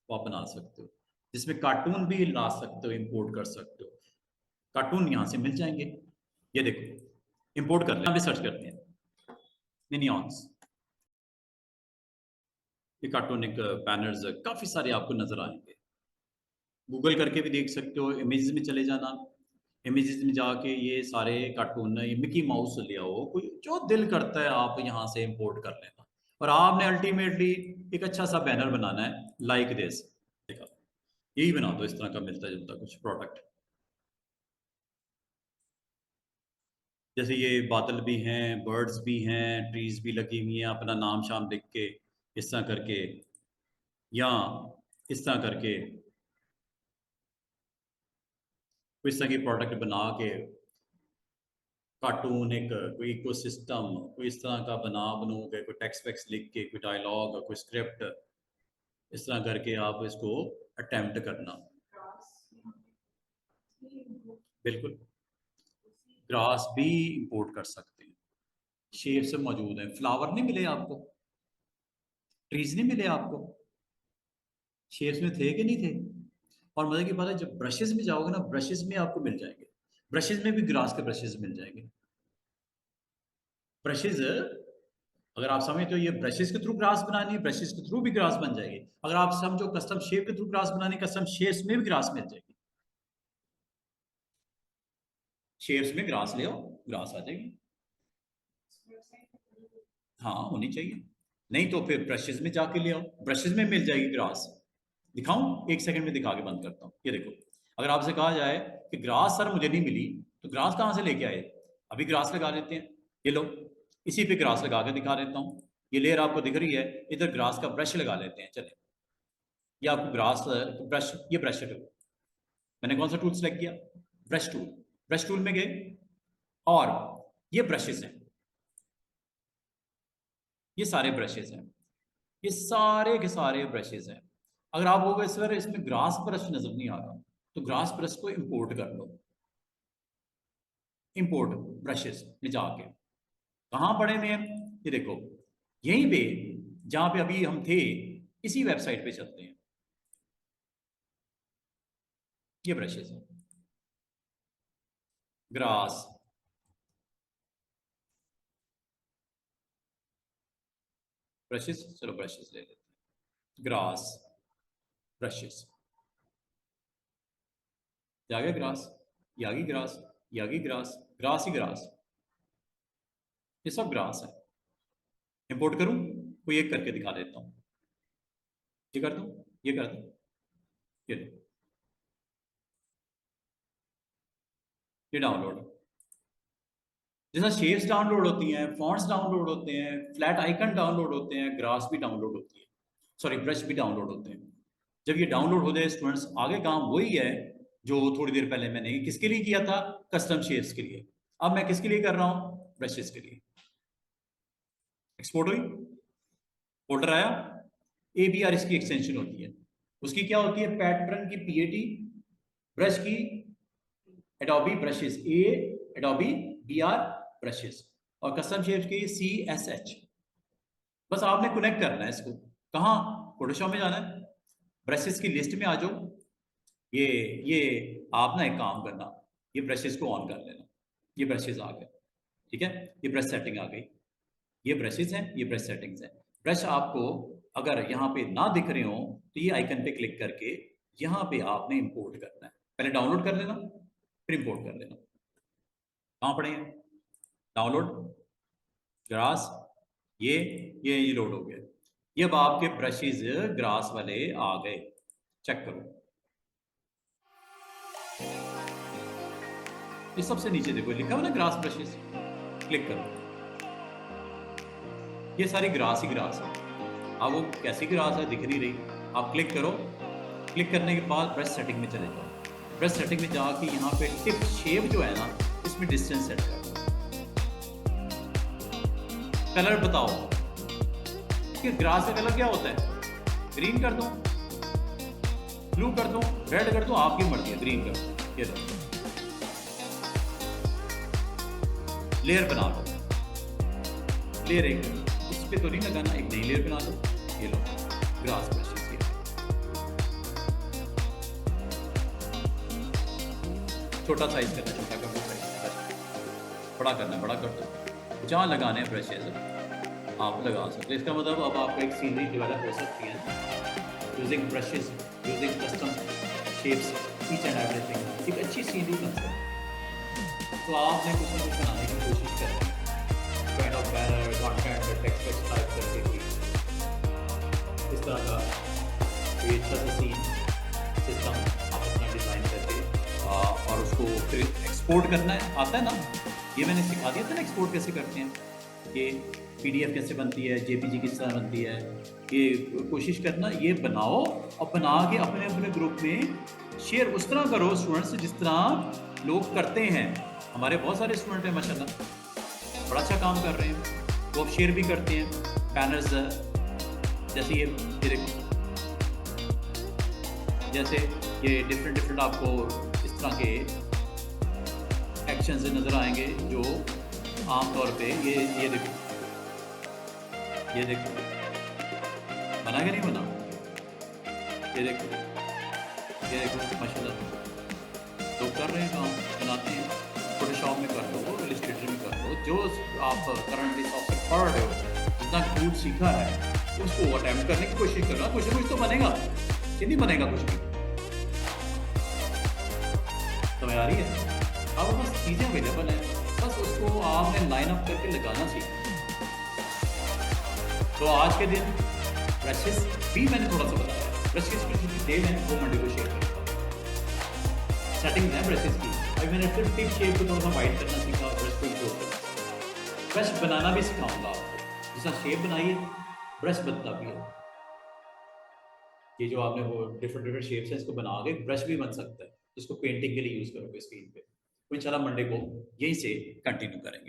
वो आप बना सकते हो, जिसमें कार्टून भी ला सकते हो, इंपोर्ट कर सकते हो। कार्टून यहाँ से मिल जाएंगे। ये देखो, इंपोर्ट कर लें, यहाँ पे सर्च करते हैं मिनियॉन्स। ये कार्टूनिक बैनर्स काफी सारे आपको नजर आएंगे। गूगल करके भी देख सकते हो, इमेजेस में चले जाना, इमेजेस में जाके ये सारे कार्टून, ये मिकी माउस ले आओ, कोई जो दिल करता है आप यहाँ से इंपोर्ट कर लेना। और आपने अल्टीमेटली एक अच्छा सा बैनर बनाना है, लाइक दिस। देखा, यही बना दो, इस तरह का मिलता जुलता कुछ प्रोडक्ट। जैसे ये बादल भी हैं, बर्ड्स भी हैं, ट्रीज भी लगी हुई हैं, अपना नाम शाम लिख के इस तरह करके, या इस तरह करके कोई इस तरह की प्रोडक्ट बना के, कार्टून एक कोई इकोसिस्टम कोई इस तरह का बना बनू के, कोई टेक्स्ट वेक्स्ट लिख के, कोई डायलॉग, कोई स्क्रिप्ट, इस तरह करके आप इसको अटेम्प्ट करना। बिल्कुल, ग्रास भी इंपोर्ट कर सकते हैं, शेप से मौजूद है। फ्लावर नहीं मिले आपको? ट्रीज नहीं मिले आपको? शेप्स में थे कि नहीं थे? और मजे की बात है, जब ब्रशेस में जाओगे ना, ब्रशेस में आपको मिल जाएंगे, ब्रशेस में भी ग्रास के ब्रशेस मिल जाएंगे। ब्रशेस, अगर आप समझते हो ये ब्रशेस के थ्रू ग्रास बनानी है, ब्रशेस के थ्रू भी ग्रास बन जाएगी। अगर आप समझो कस्टम शेप के थ्रू ग्रास बनानी, कस्टम शेप्स में भी ग्रास मिल जाएगी। शेप्स में ग्रास ले आओ, ग्रास आ जाएगी। हाँ, होनी चाहिए। नहीं तो फिर ब्रशेस में जाके ले आओ, ब्रशेस में मिल जाएगी ग्रास। दिखाऊं? एक सेकंड में दिखा के बंद करता हूँ। ये देखो, अगर आपसे कहा जाए कि ग्रास सर मुझे नहीं मिली, तो ग्रास कहाँ से लेके आए? अभी ग्रास लगा लेते हैं। ये लो, इसी पे ग्रास लगा के दिखा देता हूँ। ये लेयर आपको दिख रही है, इधर ग्रास का ब्रश लगा लेते हैं। चले, ये आपको ग्रास ब्रश, ये ब्रश टूल, मैंने कौन सा टूल सेलेक्ट किया? Brush tool. ब्रश टूल में गए, और ये ब्रशेस हैं, ये सारे ब्रशेस हैं, ये सारे के सारे ब्रशेस हैं। अगर आप बोलोगे सर इसमें ग्रास ब्रश नजर नहीं आ रहा, तो ग्रास ब्रश को इंपोर्ट कर लो। इंपोर्ट ब्रशेस में जाके कहाँ पड़े हुए हैं, ये देखो यहीं पे जहां पे अभी हम थे, इसी वेबसाइट पे चलते हैं। ये ब्रशेस हैं, ग्रास, ब्रशेस, चलो ब्रशेस ले लेते हैं, ग्रास, ब्रशेस, ये आ गया ग्रास, ये आ गई ग्रास, ये आ गई ग्रास, ग्रास ही ग्रास, ये सब ग्रास है। इंपोर्ट करूं, कोई एक करके दिखा देता हूं, ये कर दूं, ये कर दूं, ये लो, ये डाउनलोड, जैसा शेप्स डाउनलोड होती हैं, फॉन्ट्स डाउनलोड होते हैं, फ्लैट आइकन डाउनलोड होते हैं, ग्रास भी डाउनलोड होती है, सॉरी ब्रश भी डाउनलोड होते हैं। जब ये डाउनलोड हो जाए स्टूडेंट्स, आगे काम वही है जो थोड़ी देर पहले मैंने किसके लिए किया था, कस्टम शेप्स के लिए। अब मैं किसके लिए कर रहा हूं, ब्रशेस के लिए। एक्सपोर्ट हुई, फोल्डर आया, ABR इसकी एक्सटेंशन होती है, उसकी क्या होती है, पैटर्न की PAT, ब्रश की Adobe brushes, Adobe BR brushes, और कस्टम शेप्स की CSH। बस आपने कनेक्ट करना है इसको, कहाँ, फोटोशॉप में जाना है, ब्रशेस की लिस्ट में आ जाओ, ये ये आप ना एक काम करना, ये ब्रशेस को ऑन कर लेना, ये ब्रशेस आ गए, ठीक है, ये ब्रश सेटिंग आ गई, ये ब्रशेस हैं, ये ब्रश सेटिंग्स हैं। ब्रश आपको अगर यहाँ पे ना दिख रहे हो तो ये आइकन पे क्लिक करके यहाँ पे आपने इंपोर्ट करना है, पहले डाउनलोड कर लेना फिर इंपोर्ट कर लेना। कहाँ पड़े हैं, डाउनलोड, ग्रास, ये लोड हो गया, ये अब आपके ब्रशेज ग्रास वाले आ गए, चेक करो। ये सबसे नीचे देखो लिखा हुआ ना ग्रास ब्रशेस, क्लिक करो, ये सारी ग्रास ही ग्रास है। अब वो कैसी ग्रास है दिख नहीं रही, आप क्लिक करो, क्लिक करने के बाद ब्रश सेटिंग में चले जाओ, ब्रश सेटिंग में जाके यहाँ पे टिप शेप जो है ना, इसमें डिस्टेंस सेट कर दो, कलर बताओ कि ग्रास का कलर क्या होता है, ग्रीन कर दो, ब्लू कर दो, रेड कर दो, आपकी मर्जी है, ग्रीन कर दो, ये दो, लेयर बना लो, लेयर एक इस पे तो नहीं लगाना, एक नई लेयर बना लो, ये लो ग्रास ब्रशेस, ये छोटा साइज करना, छोटा कर दो साइज, बड़ा करना बड़ा कर दो, जहाँ लगाने हैं ब्रशेस आप लगा सकते हैं। इसका मतलब अब आपको एक सीनरी डेवलप हो सकती है using brushes, using custom shapes, each and everything, एक अच्छी सीनरी बन सकती है। तो आपने कुछ ना कुछ बनाने की कोशिश करनी है, kind of banner, content, text type करके कोई इस तरह का कोई अच्छा सा सीन सिस्टम आप अपना डिज़ाइन करके और उसको फिर एक्सपोर्ट करना है, आता है ना, ये मैंने सिखा दिया था ना एक्सपोर्ट कैसे करते हैं, ये PDF कैसे बनती है, JPG किस तरह बनती है, ये कोशिश करना, ये बनाओ और बना के अपने अपने ग्रुप में शेयर उस तरह करो स्टूडेंट्स जिस तरह लोग करते हैं। हमारे बहुत सारे स्टूडेंट हैं माशाल्लाह, बड़ा अच्छा काम कर रहे हैं, वो अब शेयर भी करते हैं बैनर्स, जैसे ये देखो, जैसे ये डिफरेंट आपको इस तरह के एक्शंस नज़र आएंगे जो आमतौर पे ये देखो, ये देखो बना के नहीं बना, ये देखो माशाल्लाह लोग कर रहे हैं काम, बनाते हैं, फोटोशॉप में कर लो, इलस्ट्रेटर में कर लो, जो आप करंटली सॉफ्टवेयर पढ़ रहे हो, जितना टूल सीखा है उसको अटेम्प्ट करने की कोशिश करना, कुछ ना कुछ तो बनेगा, ये नहीं बनेगा कुछ भी, समझ आ रही है। अब बस चीज़ें अवेलेबल हैं, बस उसको आपने लाइन अप करके लगाना सीखना। तो आज के दिन ब्रशेस भी मैंने थोड़ा सा बताया, ब्रशेस की जो डिटेल है वो मैं नेगोशिएट करूँगा, सेटिंग्स हैं ब्रशेस की, अभी मैंने फिर टिप शेप को थोड़ा सा वाइड करना सीखा, ब्रश को इम्प्रूव करना, ब्रश बनाना भी सिखाऊंगा आपको, जैसा शेप बनाइए ब्रश बनता भी है, ये जो आपने वो डिफरेंट शेप्स हैं इसको बना के ब्रश भी बन सकता है, इसको पेंटिंग के लिए यूज़ करोगे स्क्रीन पे। तो इंशाल्लाह मंडे को यहीं से कंटिन्यू करेंगे।